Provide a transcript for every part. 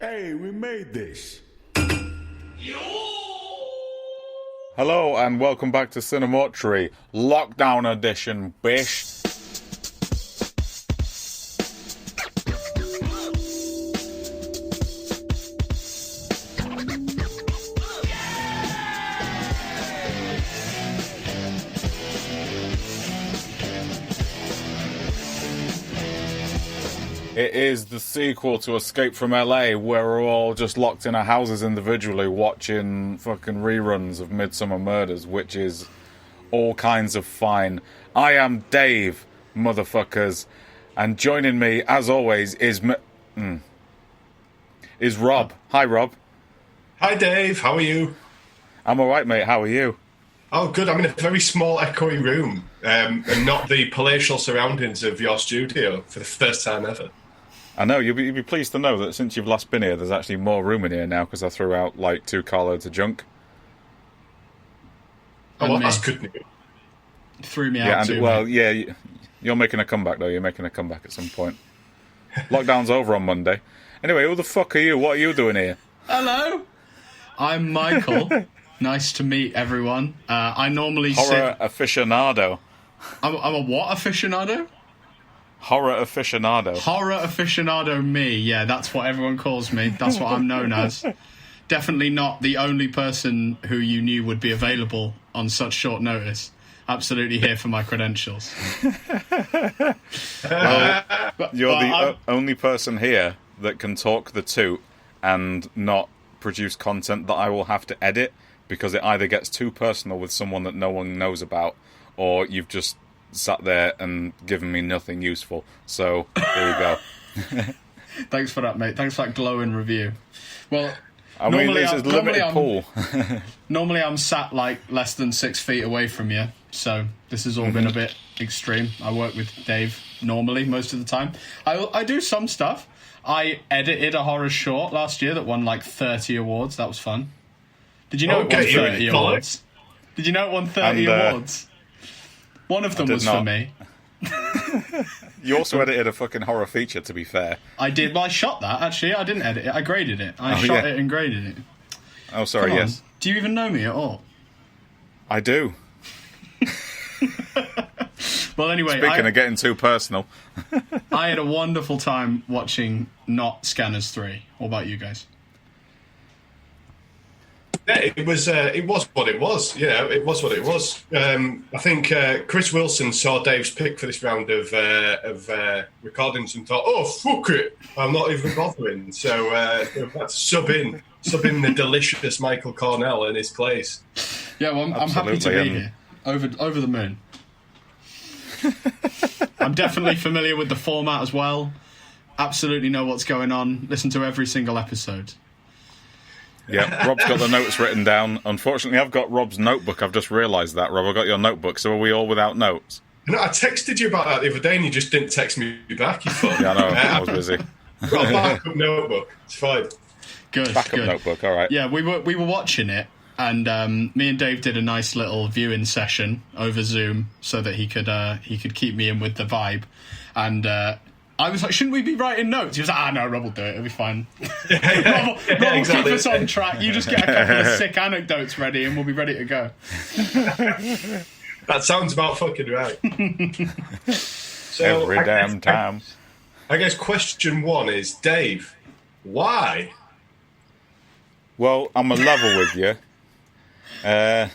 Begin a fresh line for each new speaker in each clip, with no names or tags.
Hey, we made this.
Hello and welcome back to CineMortuary, Lockdown Edition, bish. It is the sequel to Escape from LA, where we're all just locked in our houses individually watching fucking reruns of Midsummer Murders, which is all kinds of fine. I am Dave, motherfuckers, and joining me, as always, is Rob. Hi, Rob.
Hi, Dave. How are you?
I'm alright, mate. How are you?
Oh, good. I'm in a very small, echoey room, and not the palatial surroundings of your studio for the first time ever.
I know, you'll be pleased to know that since you've last been here, there's actually more room in here now, because I threw out, like, 2 carloads of junk.
Oh, well, that's good news.
Threw me out too.
Well, yeah, you're making a comeback, though. You're making a comeback at some point. Lockdown's over on Monday. Anyway, who the fuck are you? What are you doing here?
Hello, I'm Michael. Nice to meet everyone. I normally
Horror aficionado.
I'm a what aficionado?
Horror aficionado.
Horror aficionado me. Yeah, that's what everyone calls me. That's what I'm known as. Definitely not the only person who you knew would be available on such short notice. Absolutely here for my credentials.
Well, you're the only person here that can talk the toot and not produce content that I will have to edit, because it either gets too personal with someone that no one knows about, or you've just sat there and given me nothing useful. So, here we go.
Thanks for that, mate. Thanks for that glowing review. Well,
I mean, it's a limited pool.
Normally I'm sat, like, less than 6 feet away from you, so this has all been a bit extreme. I work with Dave normally most of the time. I do some stuff. I edited a horror short last year that won, like, 30 awards. That was fun. Did you know it won 30 awards? Did you know it won 30 awards? One of them was for me.
You also edited a fucking horror feature, to be fair.
I did. Well, I shot that, actually. I didn't edit it. I graded it. I shot it and graded it.
Oh, sorry, yes.
Do you even know me at all?
I do.
Well, anyway...
Speaking of getting too personal.
I had a wonderful time watching not Scanners 3. What about you guys?
Yeah, it was what it was. Yeah, it was what it was. I think Chris Wilson saw Dave's pick for this round of recordings and thought, "Oh, fuck it, I'm not even bothering." So let's sub in the delicious Michael Cornell in his place.
Yeah, well, I'm happy to be here. Over the moon. I'm definitely familiar with the format as well. Absolutely know what's going on. Listen to every single episode.
Yeah, Rob's got the notes written down. Unfortunately, I've got Rob's notebook. I've just realised that. Rob, I got your notebook, so are we all without notes?
No, I texted you about that the other day and you just didn't text me back, you fuck.
Yeah, I know, I was busy.
I've got a backup notebook. It's fine.
Good,
Backup notebook, all right.
Yeah, we were watching it, and me and Dave did a nice little viewing session over Zoom so that he could keep me in with the vibe. And I was like, shouldn't we be writing notes? He was like, no, Rob will do it. It'll be fine. Rob will keep us on track. You just get a couple of sick anecdotes ready and we'll be ready to go.
That sounds about fucking right. So
Every damn time.
I guess question one is, Dave, why?
Well, I'm a level with you. I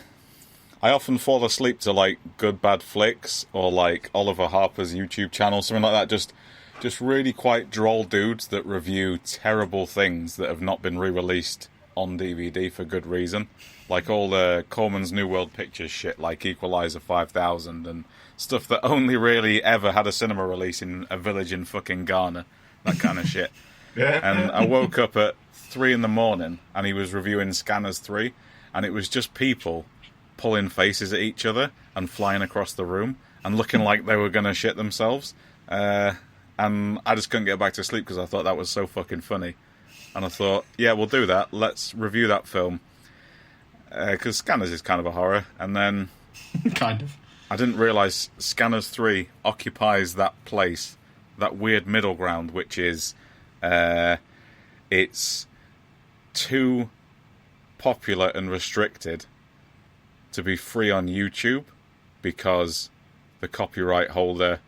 often fall asleep to, like, Good Bad Flicks or, like, Oliver Harper's YouTube channel, something like that. Just really quite droll dudes that review terrible things that have not been re-released on DVD for good reason. Like all the Corman's New World Pictures shit, like Equalizer 5000 and stuff that only really ever had a cinema release in a village in fucking Ghana. That kind of shit. And I woke up at 3 in the morning and he was reviewing Scanners 3 and it was just people pulling faces at each other and flying across the room and looking like they were going to shit themselves. And I just couldn't get back to sleep because I thought that was so fucking funny. And I thought, yeah, we'll do that. Let's review that film. Because Scanners is kind of a horror. And then...
kind of.
I didn't realise Scanners 3 occupies that place, that weird middle ground, which is it's too popular and restricted to be free on YouTube because the copyright holder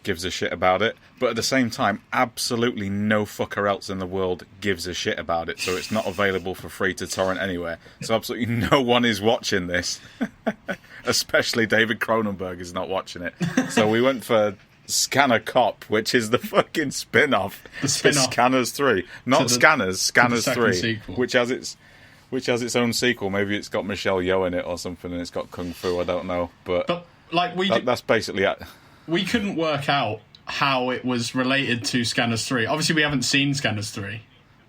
gives a shit about it, but at the same time, absolutely no fucker else in the world gives a shit about it, so it's not available for free to torrent anywhere. So absolutely no one is watching this. Especially David Cronenberg is not watching it. So we went for Scanner Cop, which is the fucking spin-off to Scanners 3. Not Scanners, Scanners 3,
sequel.
which has its own sequel. Maybe it's got Michelle Yeoh in it or something, and it's got Kung Fu, I don't know. But
like
that's basically it.
We couldn't work out how it was related to Scanners 3. Obviously, we haven't seen Scanners 3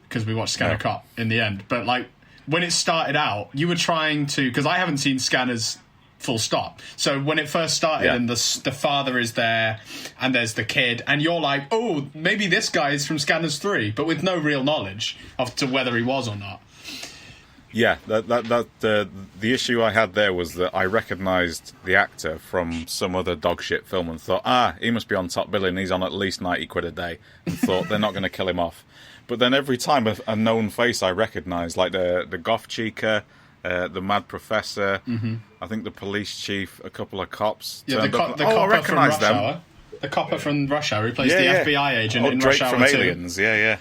because we watched Scanner Cop in the end. But like when it started out, you were trying to, because I haven't seen Scanners full stop. So when it first started and the father is there and there's the kid and you're like, oh, maybe this guy is from Scanners 3, but with no real knowledge of to whether he was or not.
Yeah, the issue I had there was that I recognised the actor from some other dogshit film and thought, he must be on top billing, he's on at least 90 quid a day, and thought they're not going to kill him off. But then every time a known face I recognised, like the Goth Chica, the Mad Professor, I think the police chief, a couple of cops.
Yeah, the copper from Rush Hour. The copper from Rush Hour, who plays the FBI agent in
Drake
Rush Hour
from
2.
Aliens, yeah.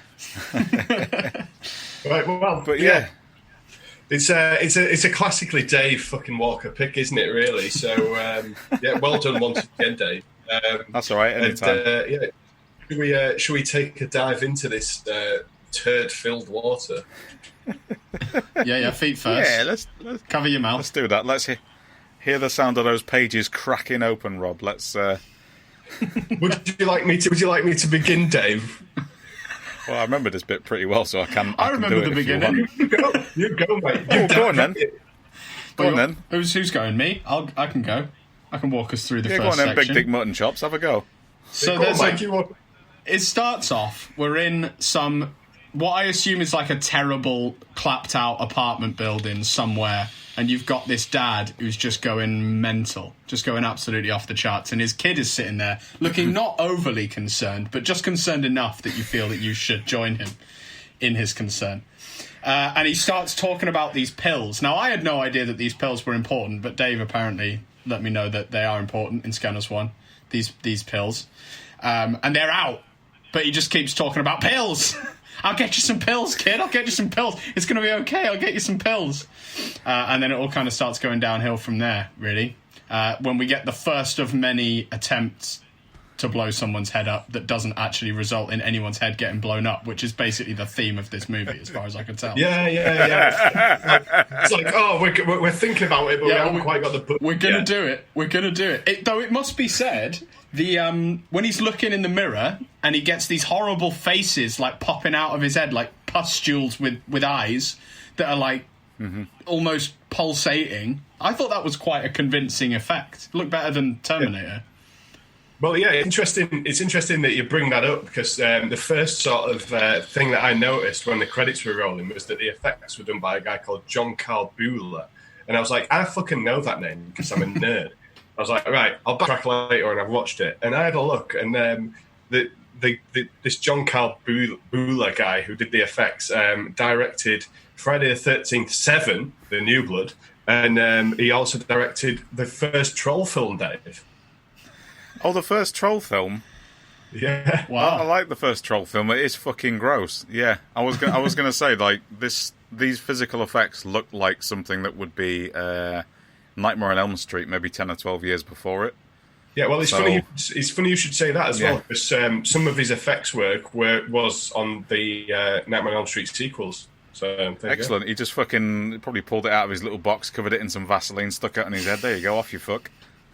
Right, well,
but yeah.
It's a classically Dave fucking Walker pick, isn't it? Really. So well done once again, Dave.
That's all right. Anytime.
Should we take a dive into this turd-filled water?
Yeah, feet first.
Yeah, let's
cover your mouth.
Let's do that. Let's hear the sound of those pages cracking open, Rob. Let's.
Would you like me to begin, Dave?
Well, I remember this bit pretty well, so I can.
I remember the beginning.
You go, mate.
Go on then. Go on then.
Who's going? Me? I can go. I can walk us through the first
go on then,
section.
Big Dick Mutton Chops. Have a go.
So it starts off. We're in what I assume is like a terrible, clapped out apartment building somewhere, and you've got this dad who's just going mental, just going absolutely off the charts, and his kid is sitting there looking not overly concerned, but just concerned enough that you feel that you should join him in his concern. And he starts talking about these pills. Now, I had no idea that these pills were important, but Dave apparently let me know that they are important in Scanners 1, these pills. And they're out, but he just keeps talking about pills. I'll get you some pills, kid. I'll get you some pills. It's going to be okay. I'll get you some pills. And then it all kind of starts going downhill from there, really. When we get the first of many attempts to blow someone's head up that doesn't actually result in anyone's head getting blown up, which is basically the theme of this movie, as far as I can tell.
Yeah. It's like, we're thinking about it, but we haven't quite got the book.
We're going to do it. We're going to do it. Though it must be said, when he's looking in the mirror and he gets these horrible faces like popping out of his head, like pustules with eyes that are like almost pulsating, I thought that was quite a convincing effect. It looked better than Terminator.
Yeah. Well, yeah, it's interesting that you bring that up, because the first sort of thing that I noticed when the credits were rolling was that the effects were done by a guy called John Carl Bueller. And I was like, I fucking know that name because I'm a nerd. I was like, right, I'll backtrack later, and I've watched it. And I had a look, and this John Carl Bueller guy who did the effects directed Friday the 13th 7, The New Blood, and he also directed the first Troll film, Dave.
Oh, the first Troll film?
Yeah.
Wow. I like the first Troll film. It is fucking gross. Yeah. I was gonna say, like, these physical effects look like something that would be Nightmare on Elm Street maybe 10 or 12 years before it.
Yeah, well, it's funny. It's funny you should say that as well, because some of his effects work was on the Nightmare on Elm Street sequels. So
excellent. He just fucking probably pulled it out of his little box, covered it in some Vaseline, stuck it on his head. There you go, off you fuck.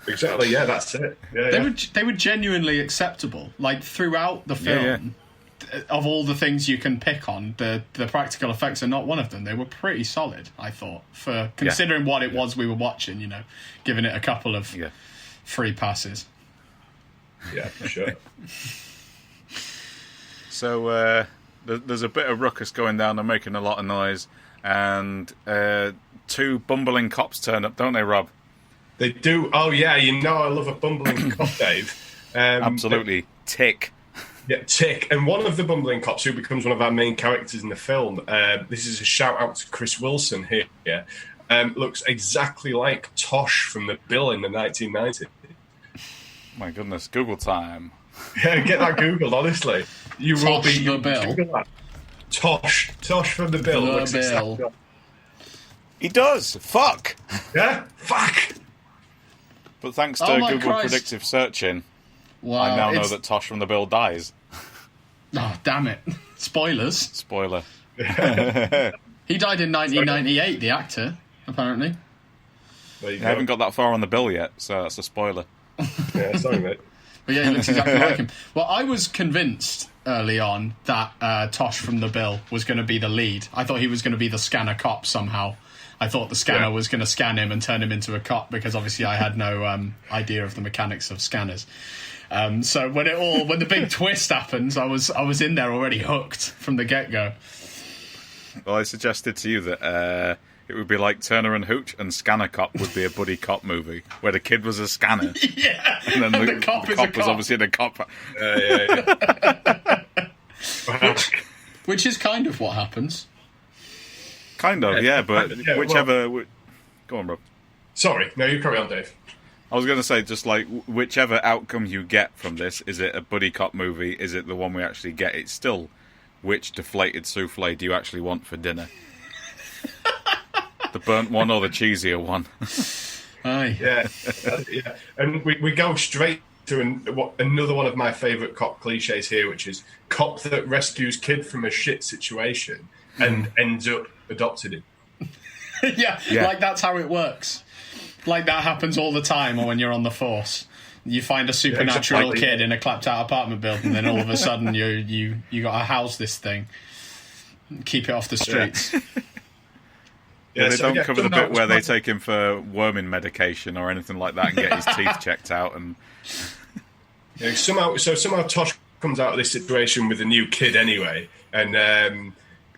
Exactly. Yeah, that's it. Yeah,
they were genuinely acceptable. Like throughout the film, of all the things you can pick on, the practical effects are not one of them. They were pretty solid, I thought, for considering what it was we were watching. You know, giving it a couple of free passes.
Yeah, for sure.
So there's a bit of ruckus going down. They're making a lot of noise, and two bumbling cops turn up, don't they, Rob?
They do. Oh, yeah, I love a bumbling cop, Dave.
Absolutely. Tick.
Yeah, Tick. And one of the bumbling cops who becomes one of our main characters in the film, this is a shout out to Chris Wilson here, looks exactly like Tosh from The Bill in the 1990s.
My goodness, Google time.
Yeah, get that Googled, honestly. You will
Tosh
be...
the Bill.
Tosh from The Bill.
The
looks
Bill.
exactly like...
He does. Fuck.
Yeah? Fuck!
But thanks to
Oh my
Google
Christ.
predictive searching,
Wow,
I now know that Tosh from The Bill dies.
Oh, damn it. Spoilers.
Spoiler.
He died in 1998, the actor, apparently.
There you
I
go.
haven't got that far on the bill yet, so that's a spoiler.
Yeah, sorry, mate.
But yeah, he looks exactly like him. Well, I was convinced early on that Tosh from The Bill was going to be the lead. I thought he was going to be the scanner cop somehow. I thought the scanner was going to scan him and turn him into a cop, because obviously I had no idea of the mechanics of scanners. So when the big twist happens, I was in there already hooked from the get-go.
Well, I suggested to you that it would be like Turner and Hooch, and Scanner Cop would be a buddy cop movie where the kid was a scanner.
Yeah,
And then the
cop is a
was
cop.
obviously the cop.
Which is kind of what happens.
Kind of, yeah, but
Yeah,
whichever... Go on, Rob.
Sorry. No, you carry on, Dave.
I was going to say, just like, whichever outcome you get from this, is it a buddy cop movie, is it the one we actually get, it's still, which deflated souffle do you actually want for dinner? The burnt one or the cheesier one?
Aye.
Yeah. Yeah. And we go straight to another one of my favourite cop cliches here, which is cop that rescues kid from a shit situation and ends up adopted him.
yeah, like that's how it works. Like that happens all the time, or when you're on the force. You find a supernatural
exactly.
kid in a clapped out apartment building, and then all of a sudden you got to house this thing. Keep it off the streets.
Yeah, they
so,
don't cover the
no,
bit where they
it's
take him for worming medication or anything like that and get his teeth checked out. And
Yeah, somehow Tosh comes out of this situation with a new kid anyway, and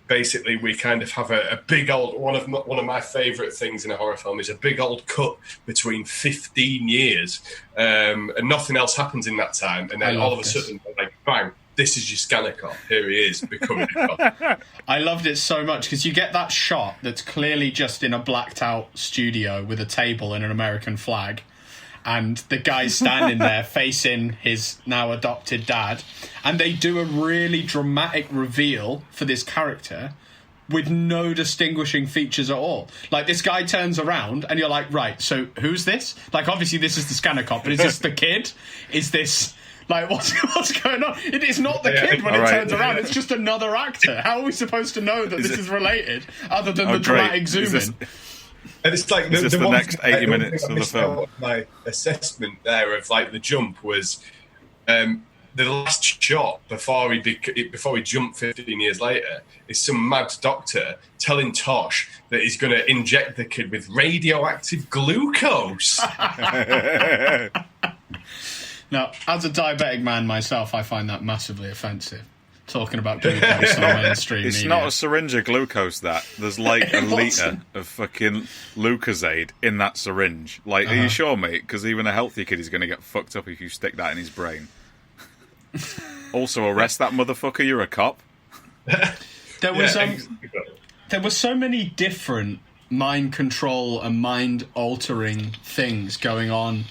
basically we kind of have a big old one of my favourite things in a horror film is a big old cut between 15 years, and nothing else happens in that time, and then all of a sudden, like bang, this is your scanner cop. Here he is becoming a cop.
I loved it so much because you get that shot that's clearly just in a blacked out studio with a table and an American flag. And the guy's standing there facing his now adopted dad. And they do a really dramatic reveal for this character with no distinguishing features at all. Like, this guy turns around and you're like, right, so who's this? Like, obviously this is the scanner cop, but is this the kid? Is this... Like, what's going on? It is not the kid when it turns around. It's just another actor. How are we supposed to know that this is related, other than the dramatic zoom in?
And it's like
the
one
next
thing,
80 minutes of the film.
My assessment there of like the jump was the last shot before he jumped 15 years later is some mad doctor telling Tosh that he's going to inject the kid with radioactive glucose.
Now, as a diabetic man myself, I find that massively offensive. Talking about glucose on mainstream
it's
media.
not a syringe of glucose, that. There's like a litre of fucking Lucozade in that syringe. Like, are you sure, mate? Because even a healthy kid is going to get fucked up if you stick that in his brain. Also, arrest that motherfucker, you're a cop.
There were so many different mind control and mind altering things going on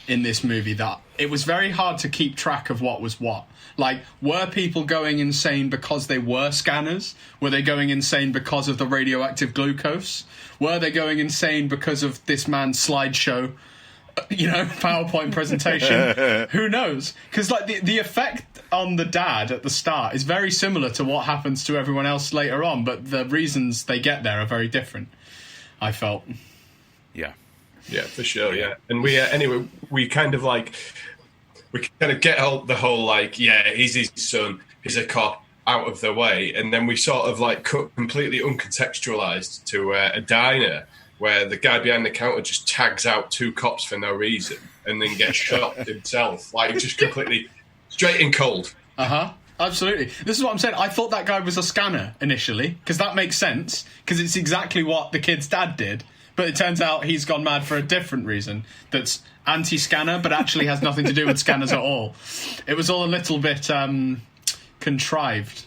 in this movie that it was very hard to keep track of what was what. Like, were people going insane because they were scanners? Were they going insane because of the radioactive glucose? Were they going insane because of this man's slideshow, PowerPoint presentation? Who knows? Because like the effect on the dad at the start is very similar to what happens to everyone else later on, but the reasons they get there are very different, I felt.
Yeah.
Yeah, for sure. Yeah, and we kind of get out the whole like, yeah, he's his son, he's a cop, out of the way, and then we sort of like cut completely uncontextualized to a diner where the guy behind the counter just tags out two cops for no reason and then gets shot himself, like just completely straight and cold.
Absolutely. This is what I'm saying. I thought that guy was a scanner initially, because that makes sense, because it's exactly what the kid's dad did. But it turns out he's gone mad for a different reason that's anti-scanner, but actually has nothing to do with scanners at all. It was all a little bit Contrived.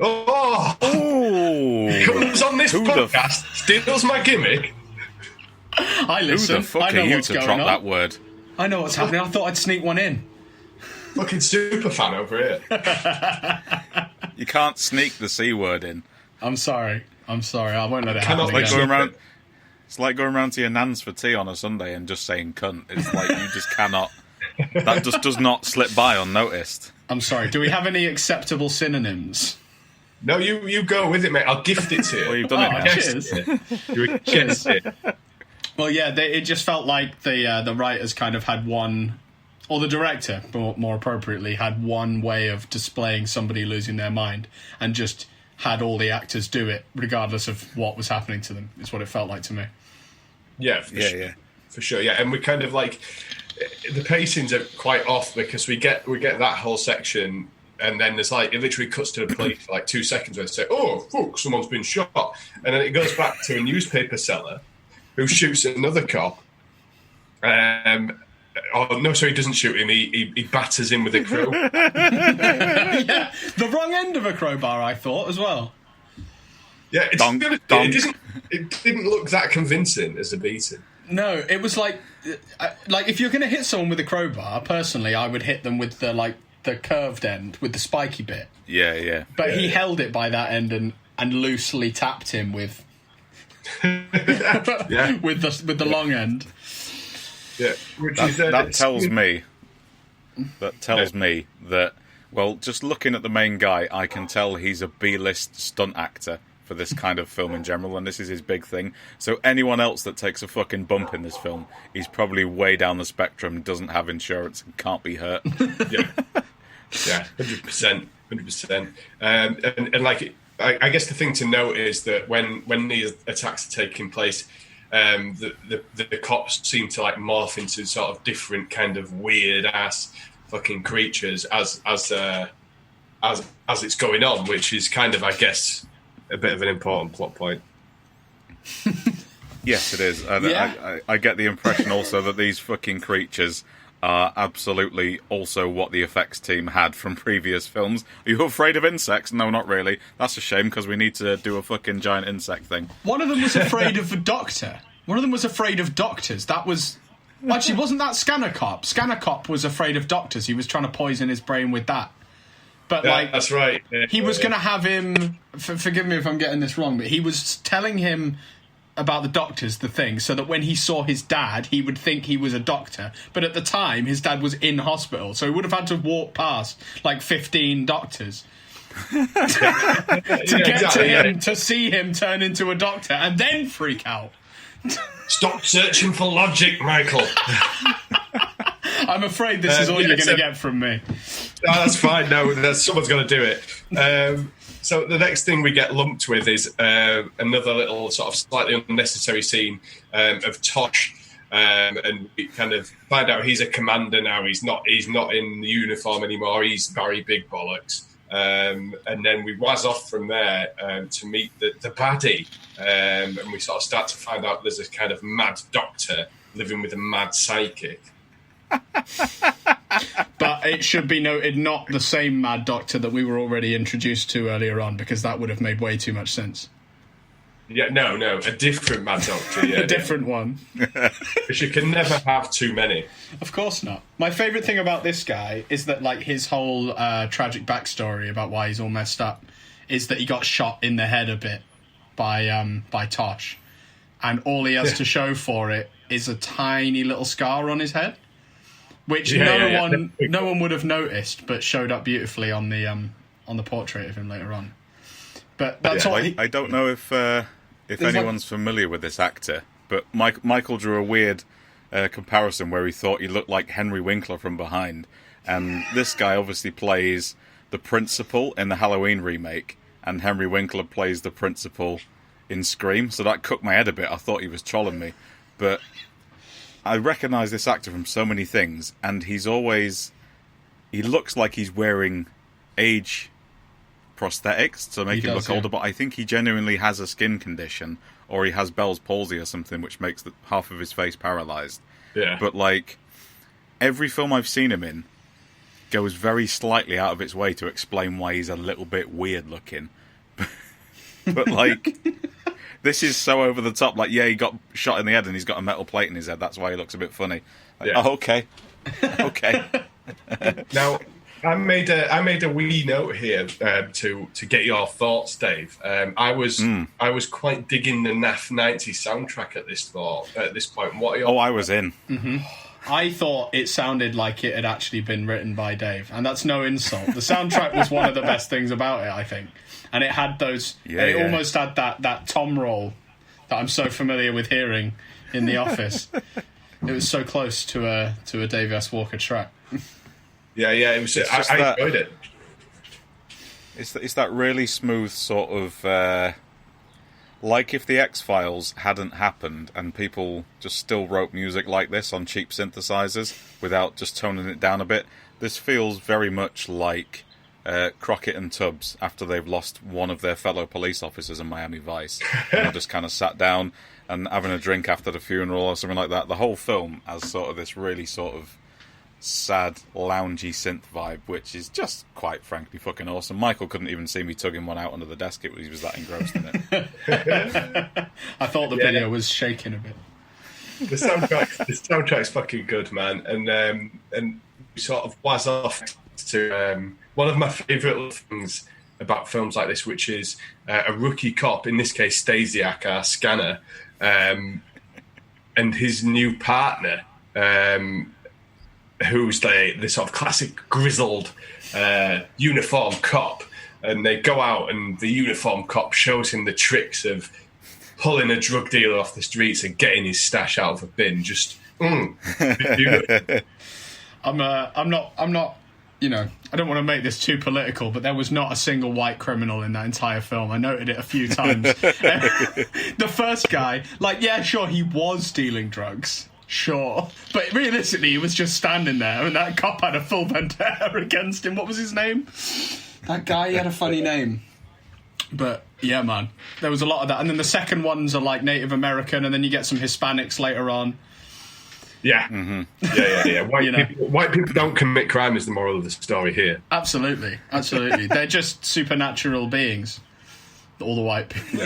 Oh! He comes on this podcast, steals my gimmick.
I listen.
Who the fuck
I know
are you
what's
to
going
drop
on.
that word?
I know what's happening. I thought I'd sneak one in.
Fucking super fan over here.
You can't sneak the C word in.
I'm sorry. I won't let it happen
Cannot
again.
It's like going around to your nan's for tea on a Sunday and just saying cunt. It's like you just cannot. That just does not slip by unnoticed.
I'm sorry. Do we have any acceptable synonyms?
No, you go with it, mate. I'll gift it to you.
Well, you've done it now.
Cheers.
You guessed it.
Well, yeah, it just felt like the writers kind of had one, or the director, more appropriately, had one way of displaying somebody losing their mind, and just had all the actors do it, regardless of what was happening to them. Is what it felt like to me.
Yeah, for sure. Yeah, and we kind of like the pacings are quite off because we get that whole section. And then there's like, it literally cuts to the police for like 2 seconds where they say, oh, fuck, someone's been shot. And then it goes back to a newspaper seller who shoots another cop. Oh, no, sorry, he doesn't shoot him. He batters him with a crow.
Yeah, the wrong end of a crowbar, I thought, as well.
Yeah,
Donk.
It didn't look that convincing as a beating.
No, it was like if you're going to hit someone with a crowbar, personally, I would hit them with the curved end with the spiky bit.
Yeah.
But he held it by that end and loosely tapped him with with the long end.
Yeah,
that tells me that, well, just looking at the main guy, I can tell he's a B-list stunt actor for this kind of film in general, and this is his big thing. So anyone else that takes a fucking bump in this film, he's probably way down the spectrum, doesn't have insurance, and can't be hurt.
Yeah, 100%. And like, I guess the thing to note is that when these attacks are taking place, the cops seem to like morph into sort of different kind of weird ass fucking creatures as it's going on, which is kind of, I guess, a bit of an important plot point.
Yes, it is. And
Yeah.
I get the impression also that these fucking creatures are absolutely also what the effects team had from previous films. Are you afraid of insects? No, not really. That's a shame, because we need to do a fucking giant insect thing.
One of them was afraid of a doctor. One of them was afraid of doctors. That was... Actually, wasn't that Scanner Cop? Scanner Cop was afraid of doctors. He was trying to poison his brain with that. But,
Yeah,
like...
that's right.
He was going to have him... Forgive me if I'm getting this wrong, but he was telling him about the doctors, the thing, so that when he saw his dad, he would think he was a doctor. But at the time, his dad was in hospital, so he would have had to walk past, like, 15 doctors to get to him, to see him turn into a doctor, and then freak out.
Stop searching for logic, Michael.
I'm afraid this is all you're going to get from me.
No, that's fine. No, someone's going to do it. So the next thing we get lumped with is another little sort of slightly unnecessary scene of Tosh, and we kind of find out he's a commander now. He's not in the uniform anymore. He's Barry Big Bollocks. And then we waz off from there to meet the baddie, and we sort of start to find out there's a kind of mad doctor living with a mad psychic.
But it should be noted, not the same mad doctor that we were already introduced to earlier on, because that would have made way too much sense.
Yeah, no, a different mad doctor. Yeah,
A different one.
Because you can never have too many.
Of course not. My favourite thing about this guy is that, like, his whole tragic backstory about why he's all messed up is that he got shot in the head a bit by Tosh, and all he has to show for it is a tiny little scar on his head, which no one would have noticed, but showed up beautifully on the portrait of him later on. But that's all.
I don't know if anyone's familiar with this actor, but Michael drew a weird comparison where he thought he looked like Henry Winkler from behind, and this guy obviously plays the principal in the Halloween remake, and Henry Winkler plays the principal in Scream, so that cooked my head a bit. I thought he was trolling me, but I recognise this actor from so many things, and he looks like he's wearing age prosthetics to make him look older, but I think he genuinely has a skin condition, or he has Bell's palsy or something, which makes half of his face paralysed.
Yeah.
But, like, every film I've seen him in, goes very slightly out of its way to explain why he's a little bit weird looking. But, like, this is so over the top. Like, yeah, he got shot in the head and he's got a metal plate in his head. That's why he looks a bit funny. Like, oh, okay. Okay.
Now, I made a wee note here to get your thoughts, Dave. I was quite digging the NAF 90 soundtrack at this point. What are your
I was in.
Mm-hmm. I thought it sounded like it had actually been written by Dave, and that's no insult. The soundtrack was one of the best things about it, I think, and it had those. Almost had that tom roll that I'm so familiar with hearing in The Office. It was so close to a Dave S. Walker track.
Yeah, it was. I enjoyed it.
It's that really smooth sort of. Like if the X-Files hadn't happened and people just still wrote music like this on cheap synthesizers without just toning it down a bit, this feels very much like Crockett and Tubbs after they've lost one of their fellow police officers in Miami Vice. And they just kind of sat down and having a drink after the funeral or something like that. The whole film has sort of this really sort of sad, loungy synth vibe, which is just quite frankly fucking awesome. Michael couldn't even see me tugging one out under the desk. He was that engrossed in it.
I thought the video was shaking a bit.
The soundtrack's fucking good, man. And we sort of was off to one of my favourite things about films like this, which is a rookie cop, in this case Stasiak, our scanner, and his new partner, who's the sort of classic grizzled uniform cop, and they go out and the uniform cop shows him the tricks of pulling a drug dealer off the streets and getting his stash out of a bin. Just beautiful.
I'm not. You know, I don't want to make this too political, but there was not a single white criminal in that entire film. I noted it a few times. The first guy, like, yeah, sure, he was dealing drugs. Sure. But realistically, he was just standing there, and that cop had a full vendetta against him. What was his name? That guy, he had a funny name. But, yeah, man, there was a lot of that. And then the second ones are, like, Native American, and then you get some Hispanics later on.
Yeah. Mm-hmm. Yeah. White people don't commit crime is the moral of the story here.
Absolutely. They're just supernatural beings. All the white people.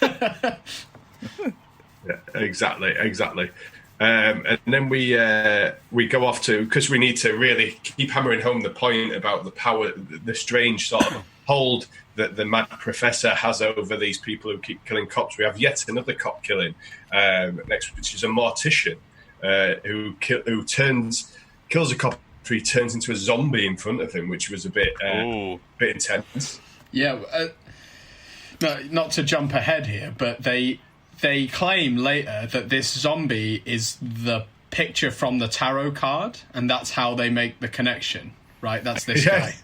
Yeah. Yeah, exactly. And then we go off to, because we need to really keep hammering home the point about the power, the strange sort of hold that the mad professor has over these people who keep killing cops. We have yet another cop killing next, which is a mortician who kills a cop after he turns into a zombie in front of him, which was a bit intense.
Yeah, not to jump ahead here, but they claim later that this zombie is the picture from the tarot card, and that's how they make the connection, right? That's this guy.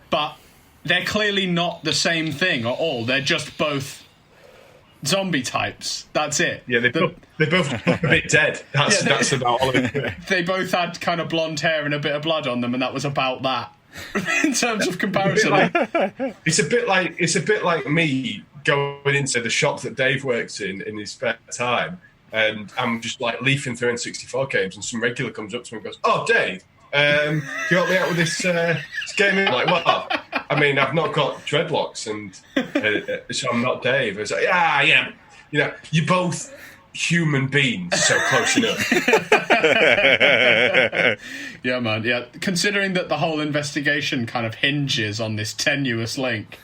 But they're clearly not the same thing at all. They're just both zombie types. That's it.
Yeah, they're both a bit dead. That's about all of it.
They both had kind of blonde hair and a bit of blood on them, and that was about that. In terms of comparison.
It's a bit like me going into the shop that Dave works in his spare time, and I'm just like leafing through N64 games, and some regular comes up to me and goes, "Oh, Dave, can you help me out with this game?" I'm like, "Well, I mean, I've not got dreadlocks, and so I'm not Dave." It's like, yeah, you know, you're both human beings, so close enough.
Yeah, man. Yeah, considering that the whole investigation kind of hinges on this tenuous link.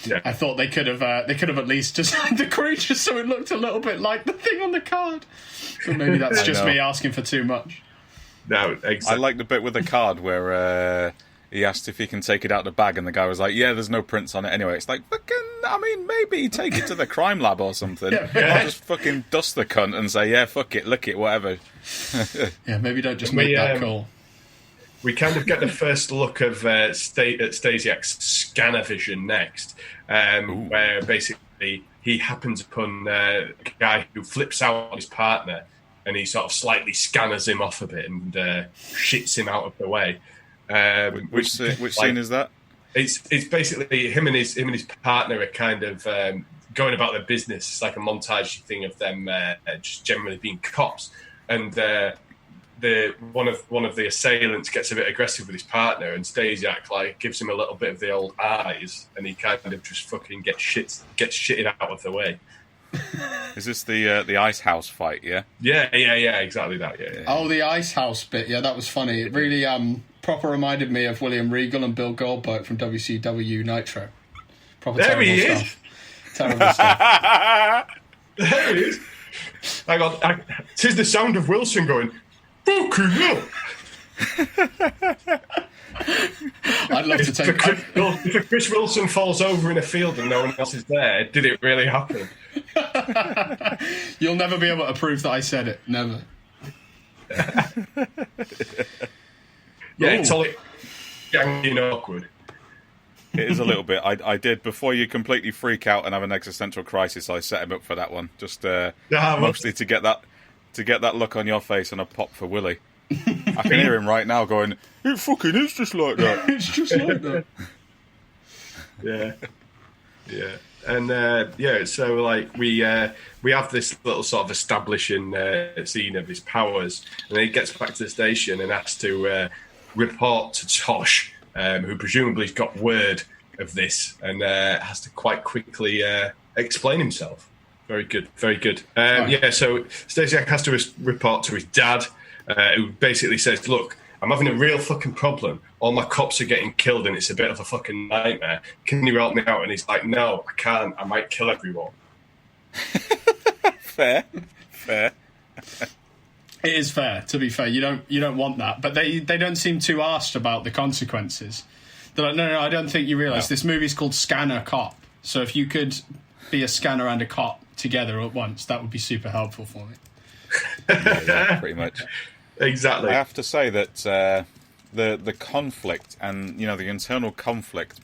Yeah. I thought they could have at least designed the creature so it looked a little bit like the thing on the card. So maybe that's just me asking for too much.
No, exactly.
I like the bit with the card where he asked if he can take it out of the bag, and the guy was like, "Yeah, there's no prints on it anyway." It's like, maybe take it to the crime lab or something. Or just fucking dust the cunt and say, "Yeah, fuck it, lick it, whatever."
Yeah, maybe don't just make that call.
We kind of get the first look of Stasiak's scanner vision next, where basically he happens upon a guy who flips out on his partner, and he sort of slightly scanners him off a bit and shits him out of the way.
Which scene is that?
It's basically him and his partner are kind of going about their business. It's like a montage thing of them just generally being cops, and one of the assailants gets a bit aggressive with his partner, and Stasiak like gives him a little bit of the old eyes, and he kind of just fucking gets shitted out of the way.
Is this the ice house fight? Yeah.
Yeah, exactly that. Yeah.
Oh, the ice house bit. Yeah, that was funny. It really proper reminded me of William Regal and Bill Goldberg from WCW Nitro. Proper
There
terrible
he
stuff.
is.
Terrible stuff.
There he is. Hang on, tis the sound of Wilson going, fucking hell.
I'd love to take...
If Chris Wilson falls over in a field and no one else is there, did it really happen?
You'll never be able to prove that I said it. Never.
It's all ganging awkward.
It is a little bit. I did, before you completely freak out and have an existential crisis, I set him up for that one. Just mostly to get that look on your face and a pop for Willie. I can hear him right now going, it fucking is just like that.
It's just like that.
Yeah. And so like we have this little sort of establishing scene of his powers, and then he gets back to the station and has to report to Tosh, who presumably got word of this, and has to quite quickly explain himself. Very good. So Stasiak has to report to his dad, who basically says, look, I'm having a real fucking problem. All my cops are getting killed and it's a bit of a fucking nightmare. Can you help me out? And he's like, no, I can't. I might kill everyone.
Fair.
It is fair, to be fair. You don't want that. But they don't seem too arsed about the consequences. They're like, no, I don't think you realise this movie's called Scanner Cop. So if you could be a scanner and a cop together at once, that would be super helpful for me.
Yeah, pretty much.
Exactly.
I have to say that the conflict and the internal conflict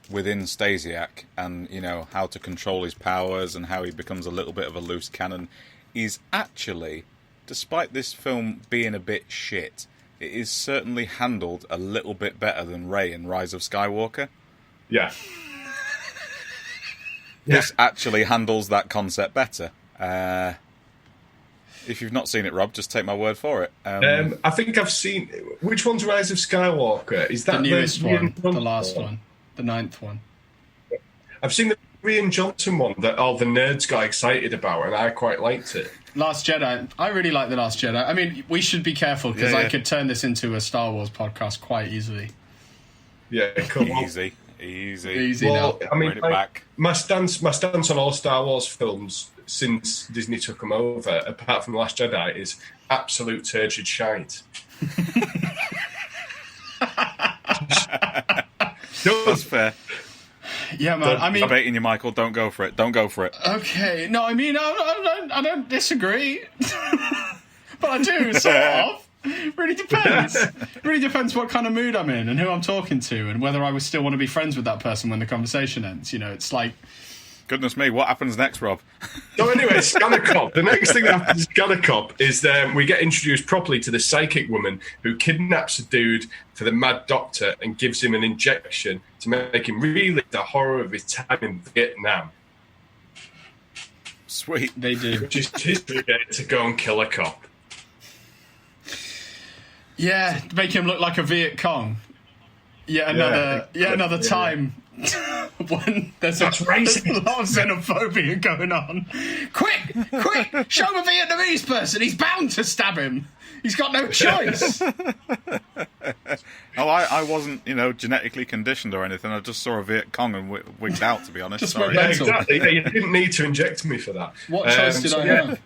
within Stasiak, and how to control his powers and how he becomes a little bit of a loose cannon, is actually, despite this film being a bit shit, it is certainly handled a little bit better than Rey in Rise of Skywalker.
Yeah.
This actually handles that concept better. If you've not seen it, Rob, just take my word for it.
I think I've seen... Which one's Rise of Skywalker? Is that
the newest one, the last one, the 9th one?
I've seen the Rian Johnson one that all the nerds got excited about, and I quite liked it.
Last Jedi. I really like The Last Jedi. I mean, we should be careful, because I could turn this into a Star Wars podcast quite easily.
Yeah, come on.
Easy
well,
now.
I mean,
Back.
my stance on all Star Wars films since Disney took them over, apart from The Last Jedi, is absolute turgid shite.
That's
fair.
Yeah, man. I mean,
I'm baiting you, Michael. Don't go for it.
Okay. No, I mean, I don't disagree, but I do sort of. Really depends. Really depends what kind of mood I'm in and who I'm talking to, and whether I would still want to be friends with that person when the conversation ends. It's like,
goodness me, what happens next, Rob?
So anyway, Scanner Cop. The next thing that happens in Scanner Cop is we get introduced properly to the psychic woman who kidnaps a dude for the Mad Doctor and gives him an injection to make him relive the horror of his time in Vietnam.
Sweet.
They do.
Which is his ticket to go and kill a cop.
Yeah, make him look like a Viet Cong. Yet another time when there's a lot of xenophobia going on. Quick! Show him a Vietnamese person. He's bound to stab him. He's got no choice.
I wasn't, genetically conditioned or anything. I just saw a Viet Cong and wigged out, to be honest. Sorry.
Yeah, exactly. Yeah, you didn't need to inject me for that.
What choice did I have?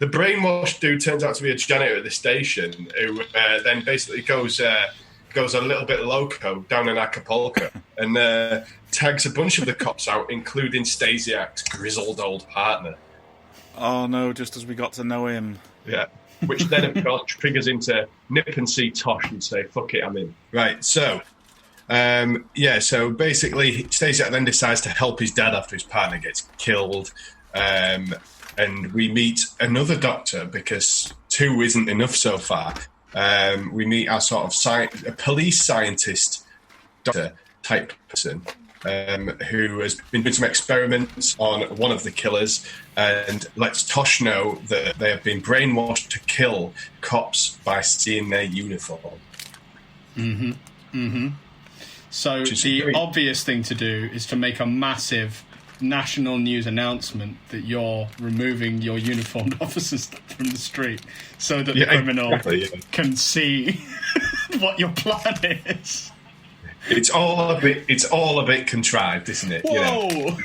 The brainwashed dude turns out to be a janitor at the station who then basically goes a little bit loco down in Acapulco and tags a bunch of the cops out, including Stasiak's grizzled old partner.
Oh, no, just as we got to know him.
Yeah, which then, of course, triggers into nip and see Tosh and say, fuck it, I'm in. Right, so... so basically, Stasiak then decides to help his dad after his partner gets killed. And we meet another doctor because 2 isn't enough so far. We meet our sort of a police scientist doctor type person who has been doing some experiments on one of the killers and lets Tosh know that they have been brainwashed to kill cops by seeing their uniform.
So the obvious thing to do is to make a massive national news announcement that you're removing your uniformed officers from the street so that the criminal can see what your plan is.
It's all a bit contrived, isn't it?
Whoa!
You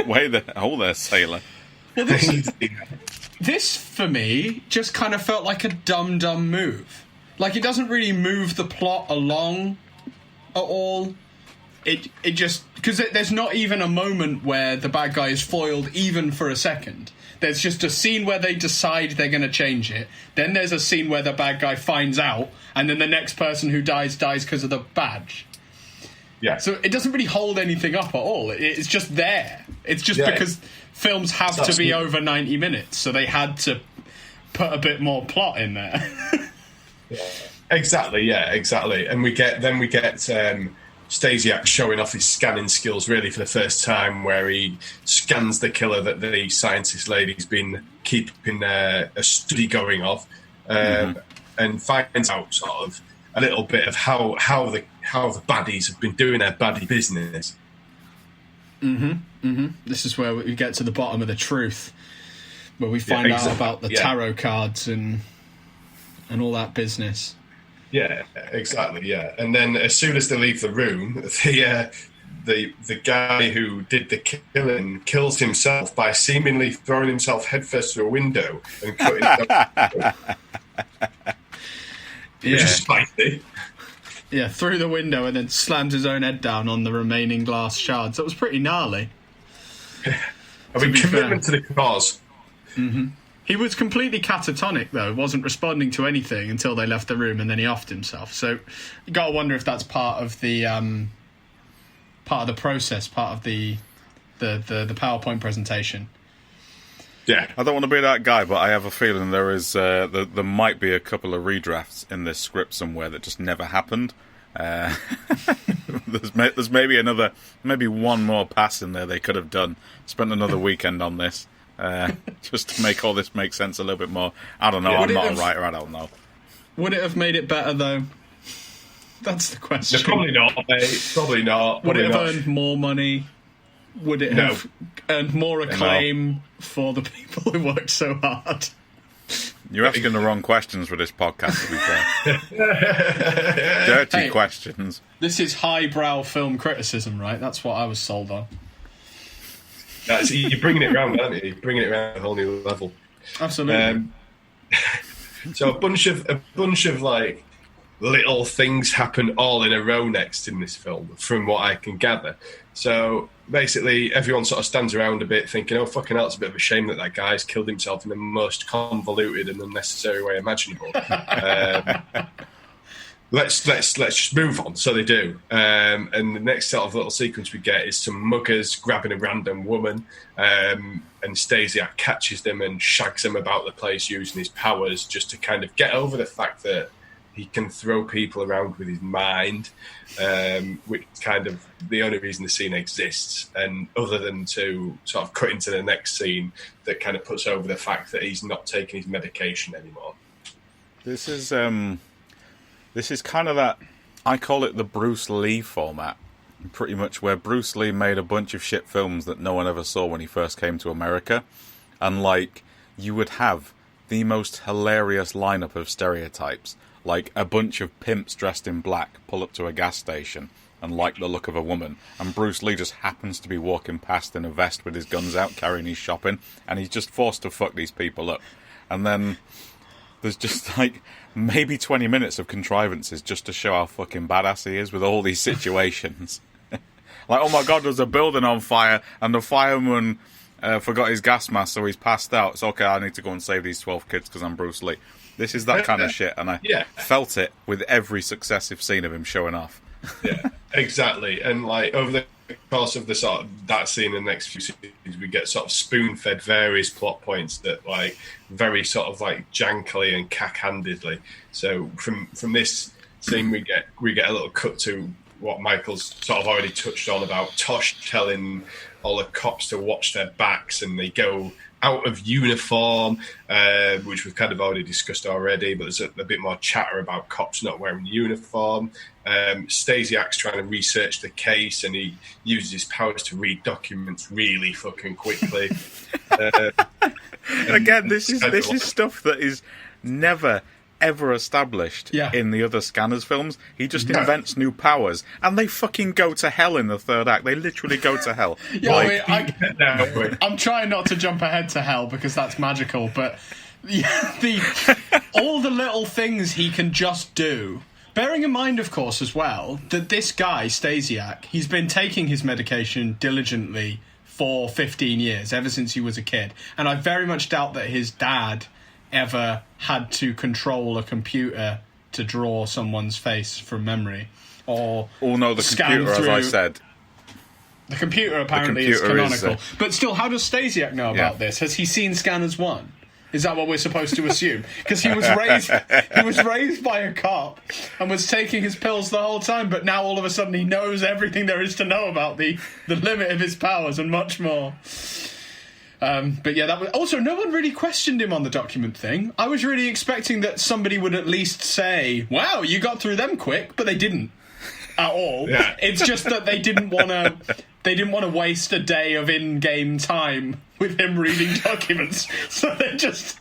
know?
Hold there, sailor.
Well, this for me just kind of felt like a dumb move. Like, it doesn't really move the plot along at all. It just... Because there's not even a moment where the bad guy is foiled even for a second. There's just a scene where they decide they're going to change it. Then there's a scene where the bad guy finds out, and then the next person who dies because of the badge.
Yeah.
So it doesn't really hold anything up at all. It's just there. It's just because films have to be over 90 minutes, so they had to put a bit more plot in there.
Exactly. And we get Stasiak showing off his scanning skills really for the first time, where he scans the killer that the scientist lady's been keeping a study going of, and finds out sort of a little bit of how the baddies have been doing their baddie business.
This is where we get to the bottom of the truth, where we find out about the tarot cards and all that business.
Yeah, exactly. Yeah, and then as soon as they leave the room, the guy who did the killing kills himself by seemingly throwing himself headfirst through a window and cutting himself. Which is spicy.
Yeah, through the window and then slams his own head down on the remaining glass shards. That was pretty gnarly.
I mean, commitment to the cause.
He was completely catatonic, though. Wasn't responding to anything until they left the room, and then he offed himself. So you got to wonder if that's part of the process, part of the PowerPoint presentation.
Yeah,
I don't want to be that guy, but I have a feeling there might be a couple of redrafts in this script somewhere that just never happened. There's maybe one more pass in there they could have done. Spent another weekend on this. Just to make all this make sense a little bit more. I don't know. I'm not a writer. I don't know.
Would it have made it better, though? That's the question.
No, probably not, mate. Probably not.
Would it have earned more money? Would it have earned more acclaim for the people who worked so hard?
You're asking the wrong questions for this podcast, to be fair. Dirty questions.
This is highbrow film criticism, right? That's what I was sold on.
You're bringing it around, aren't you? You're bringing it around a whole new level.
Absolutely.
So a bunch of like little things happen all in a row next in this film, from what I can gather. So basically, everyone sort of stands around a bit, thinking, "Oh, fucking hell, it's a bit of a shame that guy's killed himself in the most convoluted and unnecessary way imaginable." Let's just move on. So they do, and the next sort of little sequence we get is some muggers grabbing a random woman, and Stasiak catches them and shags them about the place using his powers just to kind of get over the fact that he can throw people around with his mind, which is kind of the only reason the scene exists, and other than to sort of cut into the next scene that kind of puts over the fact that he's not taking his medication anymore.
This is kind of that, I call it the Bruce Lee format, pretty much, where Bruce Lee made a bunch of shit films that no one ever saw when he first came to America, and like, you would have the most hilarious lineup of stereotypes, like a bunch of pimps dressed in black pull up to a gas station and like the look of a woman, and Bruce Lee just happens to be walking past in a vest with his guns out carrying his shopping, and he's just forced to fuck these people up. And then there's just like maybe 20 minutes of contrivances just to show how fucking badass he is with all these situations. Like, oh my god, there's a building on fire and the fireman forgot his gas mask, so he's passed out. It's okay, I need to go and save these 12 kids because I'm Bruce Lee. This is that kind of shit, and I felt it with every successive scene of him showing off.
Yeah, exactly. And like over the course of the sort of that scene in the next few scenes, we get sort of spoon-fed various plot points that like very sort of like jankily and cack-handedly. So from this scene, we get a little cut to what Michael's sort of already touched on about Tosh telling all the cops to watch their backs, and they go out of uniform, which we've kind of already discussed already, but there's a bit more chatter about cops not wearing uniform. Stasiak's trying to research the case, and he uses his powers to read documents really fucking quickly.
Again, this is stuff that is never ever established in the other Scanners films. He just invents new powers, and they fucking go to hell in the third act. They literally go to hell.
I'm trying not to jump ahead to hell because that's magical, but all the little things he can just do. Bearing in mind, of course, as well, that this guy, Stasiak, he's been taking his medication diligently for 15 years, ever since he was a kid. And I very much doubt that his dad ever had to control a computer to draw someone's face from memory. The
computer, as I said.
The computer apparently is canonical. But still, how does Stasiak know about this? Has he seen Scanners 1? Is that what we're supposed to assume? Because he was raised by a cop and was taking his pills the whole time, but now all of a sudden he knows everything there is to know about the limit of his powers and much more. But yeah, that was also, no one really questioned him on the document thing. I was really expecting that somebody would at least say, "Wow, you got through them quick," but they didn't at all. Yeah. It's just that they didn't want to waste a day of in-game time with him reading documents, so they just